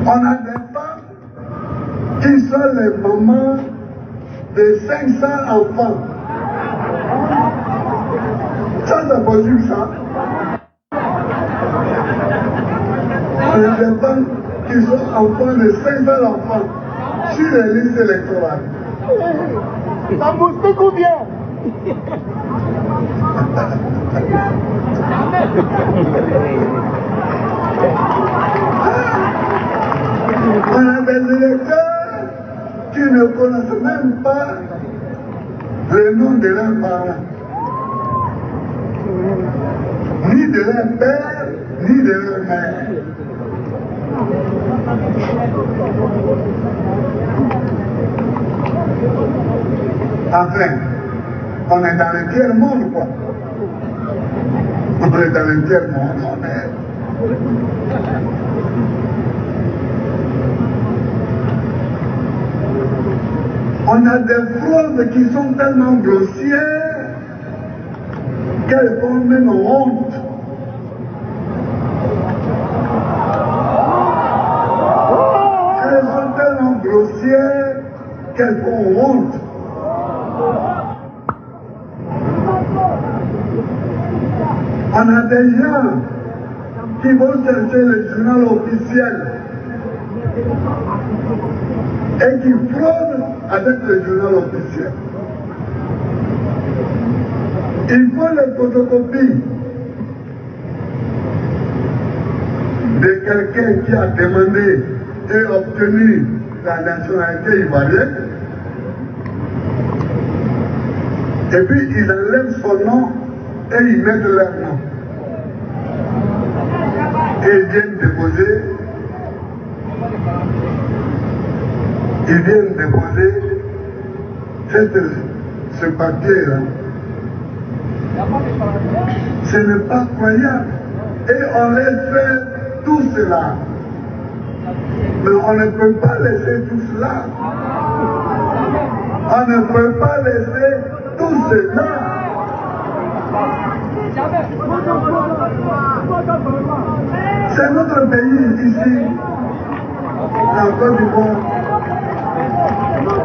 On a des femmes qui sont les mamans de 500 enfants. Ça, c'est possible, ça? Les femmes qui sont enfants de 500 enfants sur les listes électorales. Ça moustique combien? On a des électeurs qui ne connaissent même pas le nom de leurs parents, ni de leur père, ni de leur mère. Enfin, on est dans le tiers-monde, quoi. On est dans le tiers-monde, on a des fraudes qui sont tellement grossières qu'elles font même honte. Elles sont tellement grossières qu'elles font honte. On a des gens qui vont chercher le journal officiel et qui fraudent avec le journal officiel. Il faut les photocopies de quelqu'un qui a demandé et obtenu la nationalité ivoirienne, et puis ils enlèvent son nom et ils mettent leur nom. Et ils viennent déposer, ce papier, hein, ce n'est pas croyable. Et on laisse faire tout cela. Mais on ne peut pas laisser tout cela. On ne peut pas laisser tout cela. C'est notre pays ici, la Côte d'Ivoire.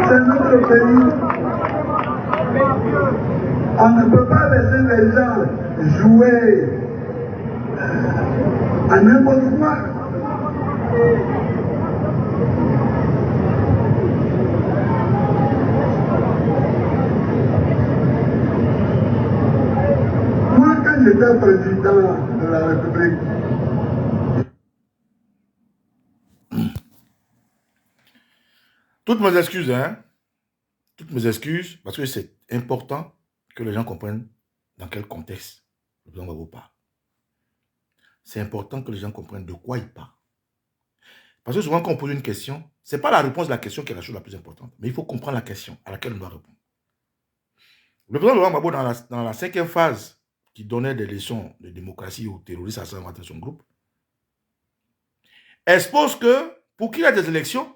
C'est notre pays. On ne peut pas laisser les gens jouer à n'importe quoi. Moi, quand j'étais président de la République, toutes mes excuses, hein. Toutes mes excuses, parce que c'est important que les gens comprennent dans quel contexte le président Gbagbo parle. C'est important que les gens comprennent de quoi il parle. Parce que souvent, quand on pose une question, ce n'est pas la réponse de la question qui est la chose la plus importante, mais il faut comprendre la question à laquelle on doit répondre. Le président Gbagbo, dans la 5e phase, qui donnait des leçons de démocratie aux terroristes à son groupe, expose que pour qu'il y ait des élections,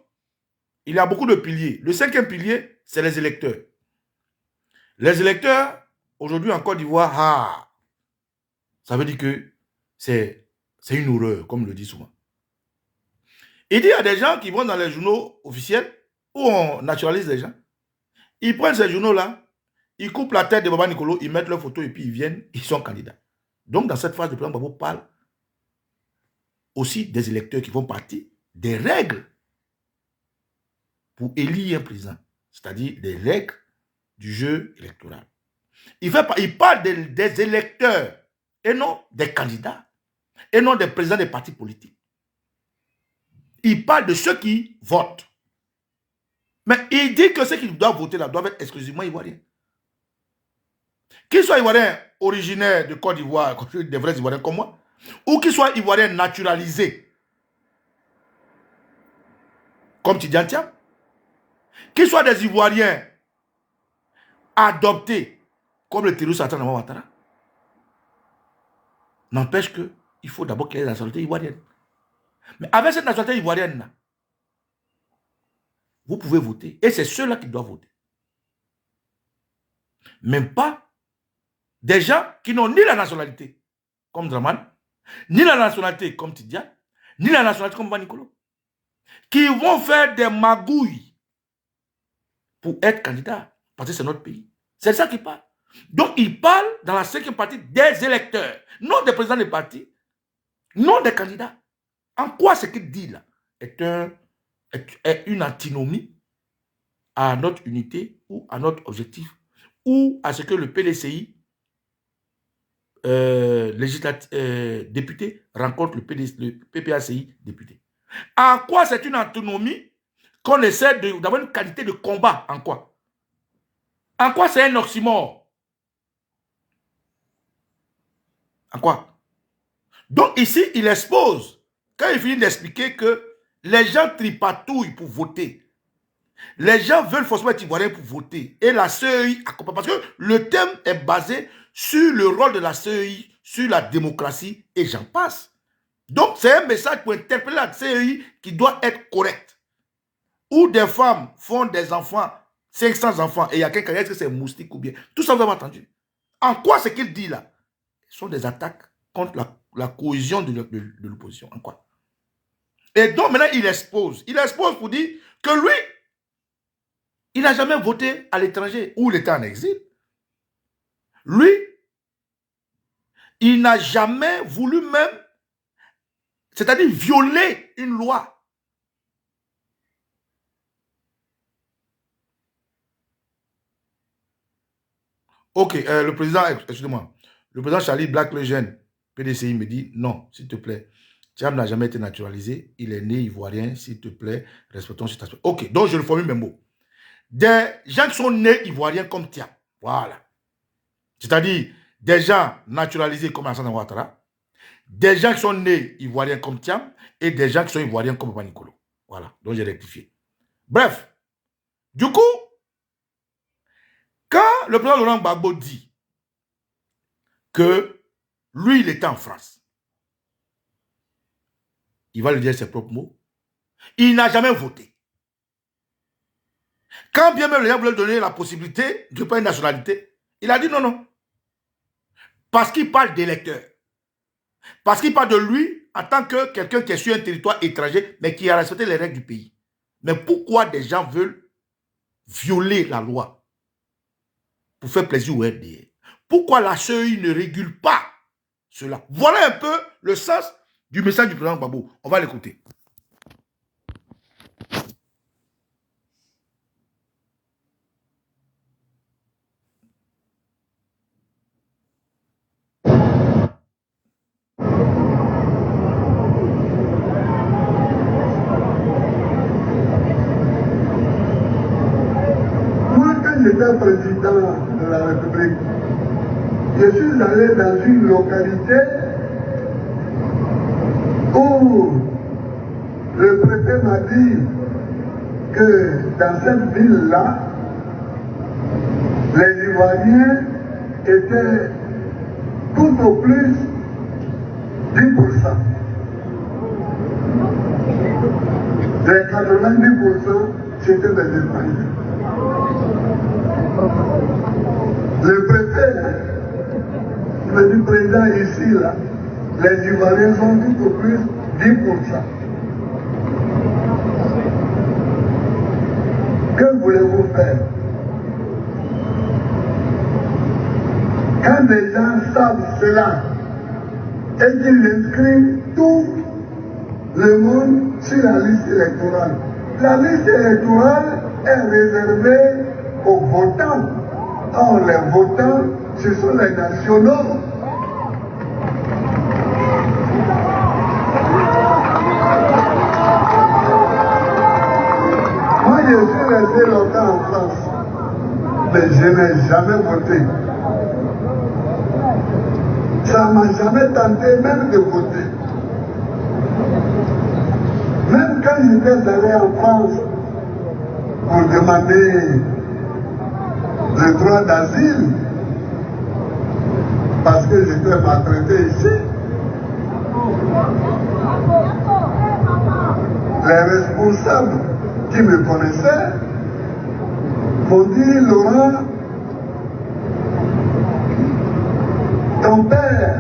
il y a beaucoup de piliers. Le 5e pilier, c'est les électeurs. Les électeurs, aujourd'hui en Côte d'Ivoire, ça veut dire que c'est une horreur, comme le dit souvent. Il dit à des gens qui vont dans les journaux officiels, où on naturalise les gens, ils prennent ces journaux-là, ils coupent la tête de Baba Nicolo, ils mettent leur photo et puis ils viennent, ils sont candidats. Donc dans cette phase, le président Gbagbo parle aussi des électeurs qui font partie des règles pour élire un président, c'est-à-dire des règles du jeu électoral. Il parle des électeurs et non des candidats et non des présidents des partis politiques. Il parle de ceux qui votent. Mais il dit que ceux qui doivent voter là doivent être exclusivement ivoiriens. Qu'ils soient ivoiriens originaires de Côte d'Ivoire, des vrais ivoiriens comme moi, ou qu'ils soient ivoiriens naturalisés, comme Tidjane Thiam, qu'ils soient des ivoiriens adoptés, comme le terroriste Alassane Ouattara, n'empêche qu'il faut d'abord qu'il y ait la nationalité ivoirienne. Mais avec cette nationalité ivoirienne-là, vous pouvez voter. Et c'est ceux-là qui doivent voter. Même pas des gens qui n'ont ni la nationalité, comme Dramane, ni la nationalité comme Tidjane, ni la nationalité comme Baba Nicolo, qui vont faire des magouilles pour être candidats, parce que c'est notre pays. C'est ça qu'il parle. Donc, il parle dans la 5e partie des électeurs, non des présidents des partis, non des candidats. En quoi ce qu'il dit là est une antinomie à notre unité ou à notre objectif ou à ce que le PDCI député rencontre le PPACI député. En quoi c'est une antinomie qu'on essaie d'avoir une qualité de combat? En quoi? En quoi c'est un oxymore? En quoi? Donc ici, il expose, quand il finit d'expliquer que les gens tripatouillent pour voter, les gens veulent forcément être ivoiriens pour voter, et la CEI accompagne, parce que le thème est basé sur le rôle de la CEI, sur la démocratie, et j'en passe. Donc c'est un message pour interpeller la CEI qui doit être correct. Où des femmes font des enfants, 500 enfants, et il y a quelqu'un, est-ce que c'est moustique ou bien? Tout ça, vous avez entendu. En quoi ce qu'il dit là? Ce sont des attaques contre la cohésion de l'opposition. En quoi? Et donc maintenant, il expose. Il expose pour dire que lui, il n'a jamais voté à l'étranger ou il était en exil. Lui, il n'a jamais voulu même, c'est-à-dire violer une loi. Ok, le président, excusez-moi, le président Charlie Black, le jeune PDCI, me dit non, s'il te plaît. Thiam n'a jamais été naturalisé, il est né ivoirien, s'il te plaît, respectons cet aspect. Ok, donc je reformule mes mots. Des gens qui sont nés ivoiriens comme Thiam, voilà. C'est-à-dire des gens naturalisés comme Alassane Ouattara, des gens qui sont nés ivoiriens comme Thiam et des gens qui sont ivoiriens comme Baba Nicolo. Voilà, donc j'ai rectifié. Bref, du coup, le président Laurent Gbagbo dit que lui, il était en France, il va lui dire ses propres mots, il n'a jamais voté. Quand bien même les gens voulaient donner la possibilité de prendre une nationalité, il a dit non, non. Parce qu'il parle d'électeur. Parce qu'il parle de lui en tant que quelqu'un qui est sur un territoire étranger, mais qui a respecté les règles du pays. Mais pourquoi des gens veulent violer la loi pour faire plaisir au RDR? Pourquoi la CEI ne régule pas cela? Voilà un peu le sens du message du président Gbagbo. On va l'écouter. J'étais président de la République. Je suis allé dans une localité où le préfet m'a dit que dans cette ville-là, les Ivoiriens étaient tout au plus 10%. Les 90%, c'était des Ivoiriens. Le préfet, le dit président ici, là, les Ivoiriens sont tout au plus 10%. Que voulez-vous faire? Quand les gens savent cela et qu'ils inscrivent tout le monde sur la liste électorale, la liste électorale est réservée aux votants. Or, les votants, ce sont les nationaux. Moi, je suis resté longtemps en France, mais je n'ai jamais voté. Ça ne m'a jamais tenté même de voter. Même quand j'étais allé en France pour demander le droit d'asile, parce que j'étais maltraité ici, les responsables qui me connaissaient m'ont dit: Laurent, ton père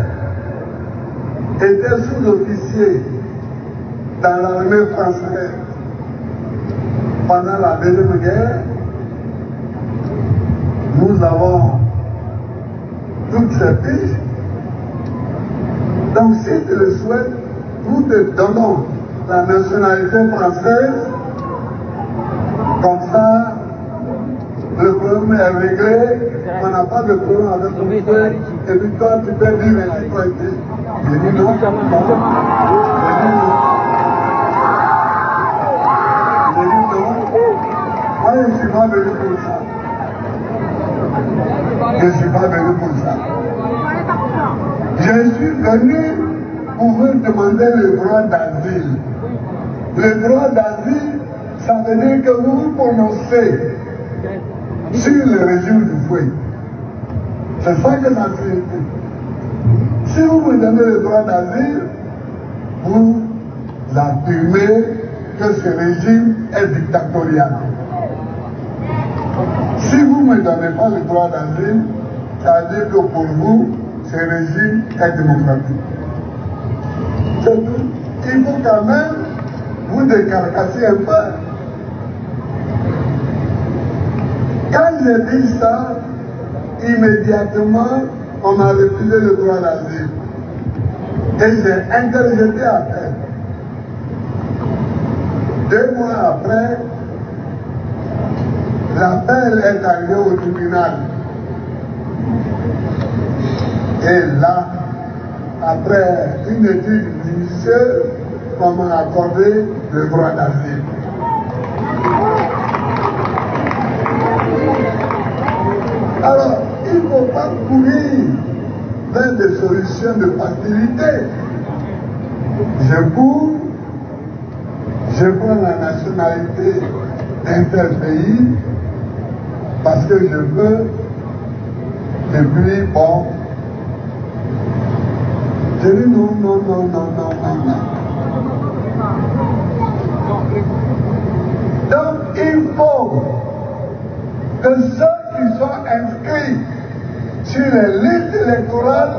était sous-officier dans l'armée française pendant la Deuxième Guerre. Nous avons toutes ces fiches. Donc si tu le souhaites, nous te donnons la nationalité française. Comme ça, le problème est réglé. On n'a pas de problème avec ton frère. Et puis toi, tu peux vivre ici tranquille. J'ai dit non. J'ai dit non. Moi, je ne suis pas venu pour ça. Je ne suis pas venu pour ça. Je suis venu pour vous demander le droit d'asile. Le droit d'asile, ça veut dire que vous vous prononcez sur le régime du fouet. C'est ça que ça signifie. Si vous me donnez le droit d'asile, vous affirmez que ce régime est dictatorial. Si vous ne me donnez pas le droit d'asile, ça veut dire que pour vous, ce régime est démocratique. C'est tout. Il faut quand même vous décarcasser un peu. Quand j'ai dit ça, immédiatement, on m'a refusé le droit d'asile. Et j'ai interjeté après. 2 mois après, l'appel est arrivé au tribunal. Et là, après une étude minutieuse, on m'a accordé le droit d'asile. Alors, il ne faut pas courir vers des solutions de facilité. Je prends la nationalité d'un tel pays parce que je veux Et puis, bon, j'ai dit non, non, non, non, non, non, non. Donc, il faut que ceux qui sont inscrits sur les listes électorales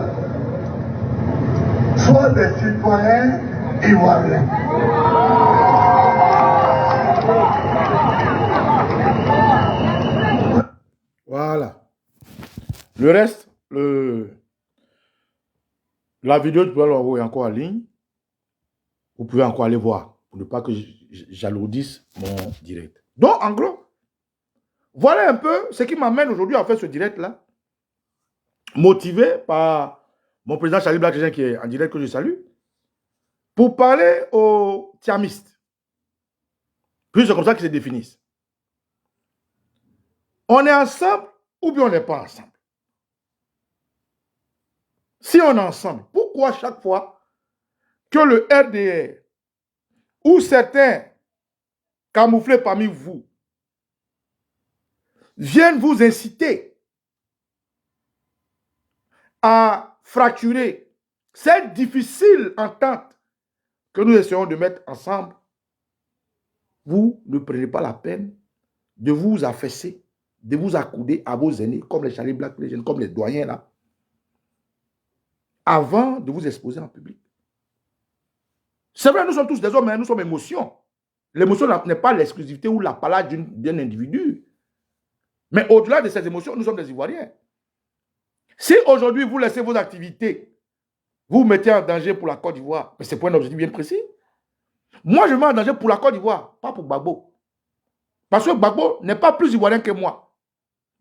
soient des citoyens ivoiriens. Voilà. Le reste, la vidéo, tu peux l'envoyer encore en ligne. Vous pouvez encore aller voir pour ne pas que j'alourdisse mon direct. Donc, en gros, voilà un peu ce qui m'amène aujourd'hui à faire ce direct-là. Motivé par mon président Charlie Black qui est en direct, que je salue, pour parler aux tiamistes. Puis c'est comme ça qu'ils se définissent. On est ensemble ou bien on n'est pas ensemble. Si on est ensemble, pourquoi chaque fois que le RDR ou certains camouflés parmi vous viennent vous inciter à fracturer cette difficile entente que nous essayons de mettre ensemble, vous ne prenez pas la peine de vous affaisser, de vous accouder à vos aînés, comme les Charlie Black, comme les doyens là, avant de vous exposer en public. C'est vrai, nous sommes tous des hommes, mais nous sommes émotions. L'émotion n'est pas l'exclusivité ou la palade d'un individu. Mais au-delà de ces émotions, nous sommes des Ivoiriens. Si aujourd'hui vous laissez vos activités, vous mettez en danger pour la Côte d'Ivoire, mais c'est pour un objectif bien précis. Moi, je me mets en danger pour la Côte d'Ivoire, pas pour Gbagbo. Parce que Gbagbo n'est pas plus Ivoirien que moi.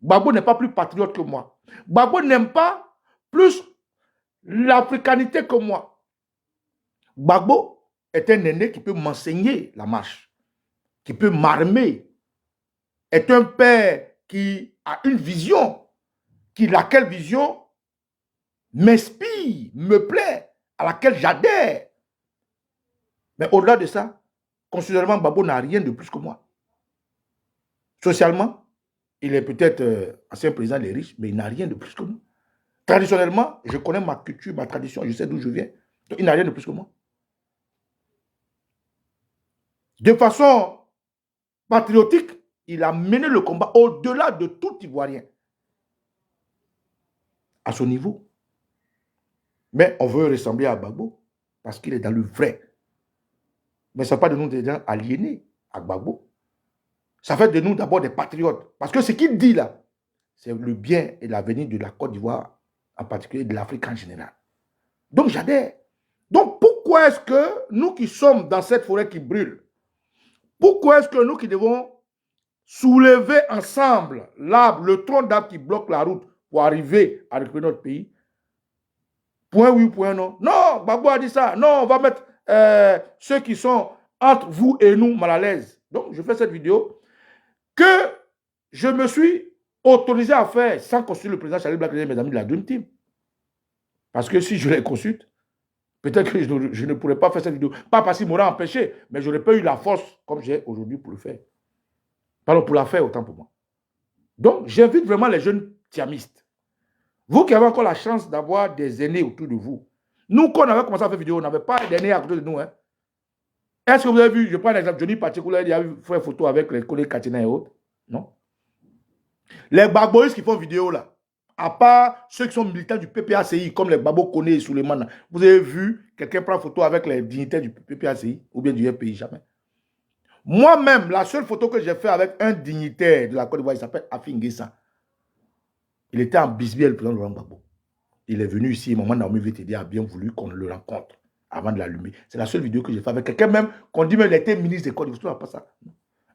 Gbagbo n'est pas plus patriote que moi. Gbagbo n'aime pas plus l'africanité que moi. Gbagbo est un aîné qui peut m'enseigner la marche, qui peut m'armer, est un père qui a une vision, laquelle vision m'inspire, me plaît, à laquelle j'adhère. Mais au-delà de ça, considérablement, Gbagbo n'a rien de plus que moi. Socialement, il est peut-être ancien président des riches, mais il n'a rien de plus que moi. Traditionnellement, je connais ma culture, ma tradition, je sais d'où je viens. Donc, il n'a rien de plus que moi. De façon patriotique, il a mené le combat au-delà de tout Ivoirien. À son niveau. Mais on veut ressembler à Gbagbo parce qu'il est dans le vrai. Mais ça ne fait pas de nous des gens aliénés à Gbagbo. Ça fait de nous d'abord des patriotes. Parce que ce qu'il dit là, c'est le bien et l'avenir de la Côte d'Ivoire, en particulier de l'Afrique en général. Donc j'adhère. Donc pourquoi est-ce que nous qui sommes dans cette forêt qui brûle, pourquoi est-ce que nous qui devons soulever ensemble l'arbre, le tronc d'arbre qui bloque la route pour arriver à récupérer notre pays? Point oui, point non. Non, Gbagbo a dit ça. Non, on va mettre ceux qui sont entre vous et nous mal à l'aise. Donc, je fais cette vidéo que je me suis autorisé à faire sans consulter le président Charlie Black et mes amis de la Dream Team. Parce que si je les consulte, peut-être que je ne pourrais pas faire cette vidéo. Pas parce qu'ils m'auraient empêché, mais je n'aurais pas eu la force comme j'ai aujourd'hui pour le faire. Pardon, pour la faire autant pour moi. Donc, j'invite vraiment les jeunes tiamistes. Vous qui avez encore la chance d'avoir des aînés autour de vous. Nous, quand on avait commencé à faire vidéo, on n'avait pas d'aînés à côté de nous. Hein. Est-ce que vous avez vu, je prends l'exemple, Johnny Particular, il a fait une photo avec les collègues Katina et autres? Non. Les Gbagboïs qui font vidéo là, à part ceux qui sont militants du PPACI, comme les Gbagbo Koné et Souleymane, vous avez vu quelqu'un prendre photo avec les dignitaires du PPACI ou bien du FPI? Jamais. Moi-même, la seule photo que j'ai fait avec un dignitaire de la Côte d'Ivoire, il s'appelle Afi Nguessa. Il était en Bisbee, le président Laurent Gbagbo. Il est venu ici, maman Naomi VTD a bien voulu qu'on le rencontre avant de l'allumer. C'est la seule vidéo que j'ai fait avec quelqu'un même, qu'on dit même il était ministre des Côtes d'Ivoire, pas ça.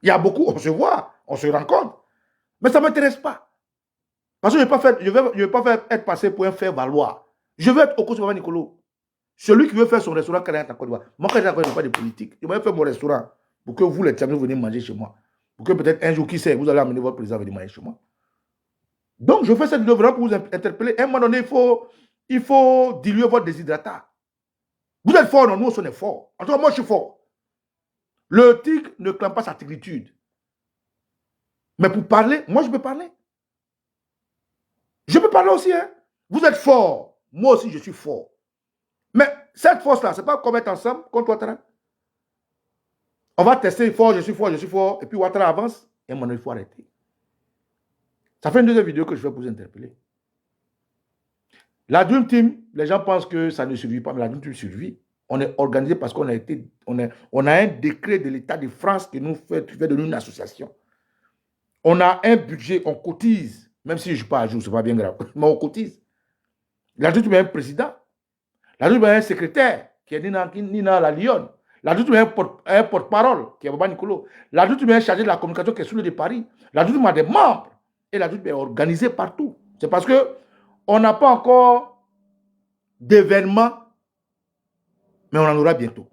Il y a beaucoup, on se voit, on se rencontre. Mais ça ne m'intéresse pas. Parce que je ne vais pas faire être passé pour un faire valoir. Je veux être au Kosovo Nicolo. Celui qui veut faire son restaurant Canada en Côte d'Ivoire. Moi, quand je n'ai pas de politique, je vais faire mon restaurant pour que vous, les Tchamiens, venez manger chez moi. Pour que peut-être un jour, qui sait, vous allez amener votre président venir manger chez moi. Donc, je fais cette vidéo vraiment pour vous interpeller. À un moment donné, il faut diluer votre déshydratat. Vous êtes fort, non? Nous, on est fort. En tout cas, moi, je suis fort. Le tigre ne clame pas sa tigritude. Mais pour parler, moi, je peux parler. Je peux parler aussi, hein. Vous êtes fort. Moi aussi, je suis fort. Mais cette force-là, ce n'est pas qu'on mette ensemble contre Ouattara. On va tester fort, je suis fort, je suis fort. Et puis Ouattara avance. Et mon il faut arrêter. Ça fait une deuxième vidéo que je vais vous interpeller. La Dream Team, les gens pensent que ça ne survit pas, mais la Dream Team survit. On est organisé parce qu'on a été, on a un décret de l'État de France qui nous fait de nous une association. On a un budget, on cotise, même si je ne suis pas à jour, ce n'est pas bien grave, mais on cotise. La Dream Team a un président. La Dream Team a un secrétaire qui est Nina La Lyon. La Dream Team a un porte-parole qui est Baba Nicolo. La Dream Team a un chargé de la communication qui est sous le de Paris. La Dream Team a des membres. Et la Dream Team est organisée partout. C'est parce que on n'a pas encore d'événements, mais on en aura bientôt.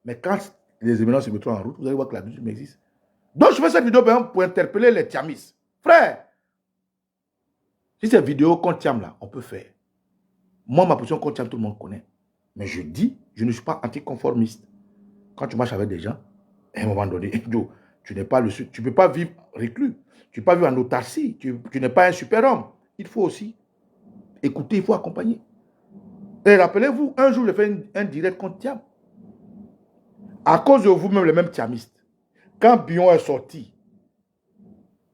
Mais quand les événements se mettront en route, vous allez voir que la Dream existe. Donc, je fais cette vidéo pour interpeller les Tiamis. Frère, si cette vidéo contre Tiam là, on peut faire. Moi, ma position contre Tiam, tout le monde connaît. Mais je dis, je ne suis pas anticonformiste. Quand tu marches avec des gens, à un moment donné, tu n'es pas le seul. Tu ne peux pas vivre reclus. Tu ne peux pas vivre en autarcie. Tu n'es pas un super-homme. Il faut aussi écouter, il faut accompagner. Et rappelez-vous, un jour, j'ai fait un direct contre Tiam. À cause de vous-même, les mêmes tiamistes. Quand Bion est sorti,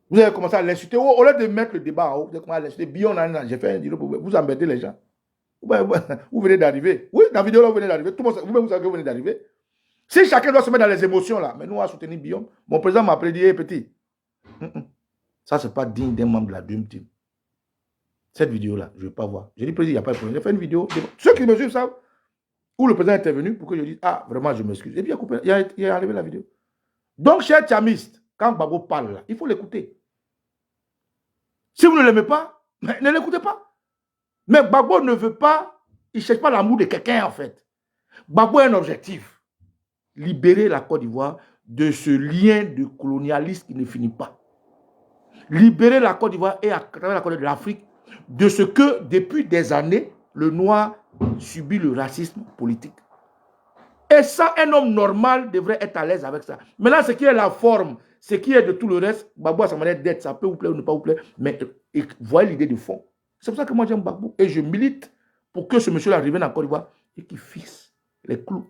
vous avez commencé à l'insulter. Au lieu de mettre le débat en haut, vous avez commencé à l'insulter. Bion, j'ai fait un direct pour vous embêter les gens. Vous venez d'arriver. Oui, dans la vidéo là, vous venez d'arriver. Vous-même, vous savez que vous venez d'arriver. Si chacun doit se mettre dans les émotions là, mais nous, on va soutenir Bion. Mon président m'a appelé, dit, hey, petit. Ça, ce n'est pas digne d'un membre de la Dream Team. Cette vidéo-là, je ne vais pas voir. J'ai dit, président, il n'y a pas de problème. J'ai fait une vidéo. Ceux qui me suivent savent où le président est intervenu pour que je dise, ah, vraiment, je m'excuse. Et puis, il a enlevé la vidéo. Donc, chers tiamistes, quand Gbagbo parle là, il faut l'écouter. Si vous ne l'aimez pas, ne l'écoutez pas. Mais Gbagbo ne veut pas, il ne cherche pas l'amour de quelqu'un en fait. Gbagbo a un objectif. Libérer la Côte d'Ivoire de ce lien de colonialisme qui ne finit pas. Libérer la Côte d'Ivoire et à travers la Côte de l'Afrique de ce que depuis des années, le noir subit le racisme politique. Et ça, un homme normal devrait être à l'aise avec ça. Maintenant, ce qui est la forme, ce qui est de tout le reste, Gbagbo a sa manière d'être, ça peut vous plaire ou ne pas vous plaire, mais voyez l'idée du fond. C'est pour ça que moi j'aime Gbagbo et je milite pour que ce monsieur-là revienne en Côte d'Ivoire et qu'il fixe les clous.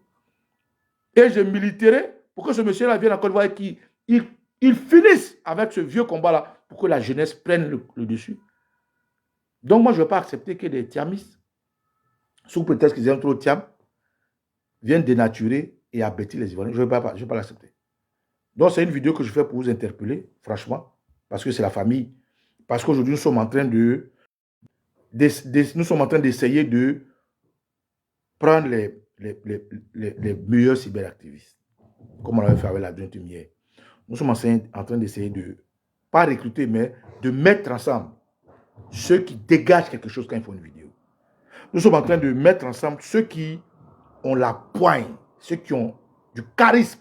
Et je militerai pour que ce monsieur-là vienne en Côte d'Ivoire et qu'il finisse avec ce vieux combat-là pour que la jeunesse prenne le dessus. Donc moi je ne vais pas accepter que des tiamistes, sous prétexte qu'ils aiment trop Tiam, viennent dénaturer et abattre les Ivoiriens. Je ne vais pas l'accepter. Donc c'est une vidéo que je fais pour vous interpeller, franchement, parce que c'est la famille. Parce qu'aujourd'hui nous sommes en train d'essayer de prendre les meilleurs cyberactivistes, comme on l'avait fait avec la Dream Team hier. Nous sommes en train d'essayer de, pas recruter, mais de mettre ensemble ceux qui dégagent quelque chose quand ils font une vidéo. Nous sommes en train de mettre ensemble ceux qui ont la poigne, ceux qui ont du charisme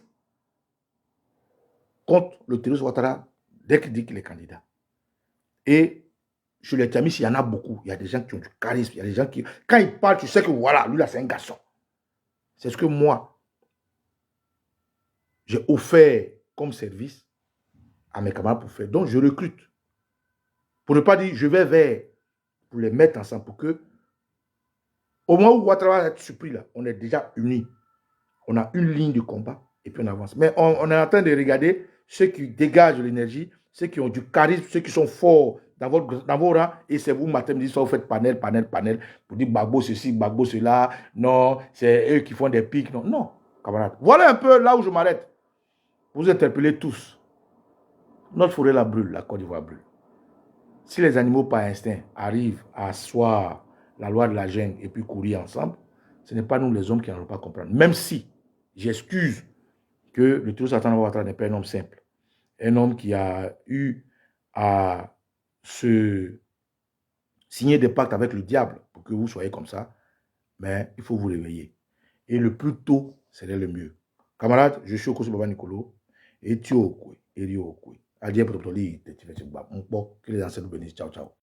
contre le terroriste Ouattara dès qu'il dit qu'il est candidat. Et chez les Tiamis, il y en a beaucoup. Il y a des gens qui ont du charisme. Il y a des gens qui, quand il parle, tu sais que voilà, lui là, c'est un garçon. C'est ce que moi, j'ai offert comme service à mes camarades pour faire. Donc, je recrute. Pour ne pas dire, je vais vers, pour les mettre ensemble, pour que, au moment où Ouattara va être surpris, là, on est déjà unis. On a une ligne de combat et puis on avance. Mais on est en train de regarder ceux qui dégagent l'énergie, ceux qui ont du charisme, ceux qui sont forts dans vos rangs. Et c'est vous, matin, midi, vous faites panel, pour dire Gbagbo ceci, Gbagbo cela. Non, c'est eux qui font des pics. Non, non, camarades. Voilà un peu là où je m'arrête. Vous interpellez tous. Notre forêt la brûle, la Côte d'Ivoire brûle. Si les animaux par instinct arrivent à asseoir la loi de la jungle et puis courir ensemble, ce n'est pas nous les hommes qui n'allons pas comprendre. Même si j'excuse que le terroriste Alassane Ouattara n'est pas un homme simple. Un homme qui a eu à se signer des pactes avec le diable pour que vous soyez comme ça. Mais il faut vous réveiller. Et le plus tôt, serait le mieux. Camarades, je suis au Koso Baba Nicolo. Et tu es au Koué. Et Rio au Koué. Adieu pour que les anciens nous bénissent. Ciao, ciao.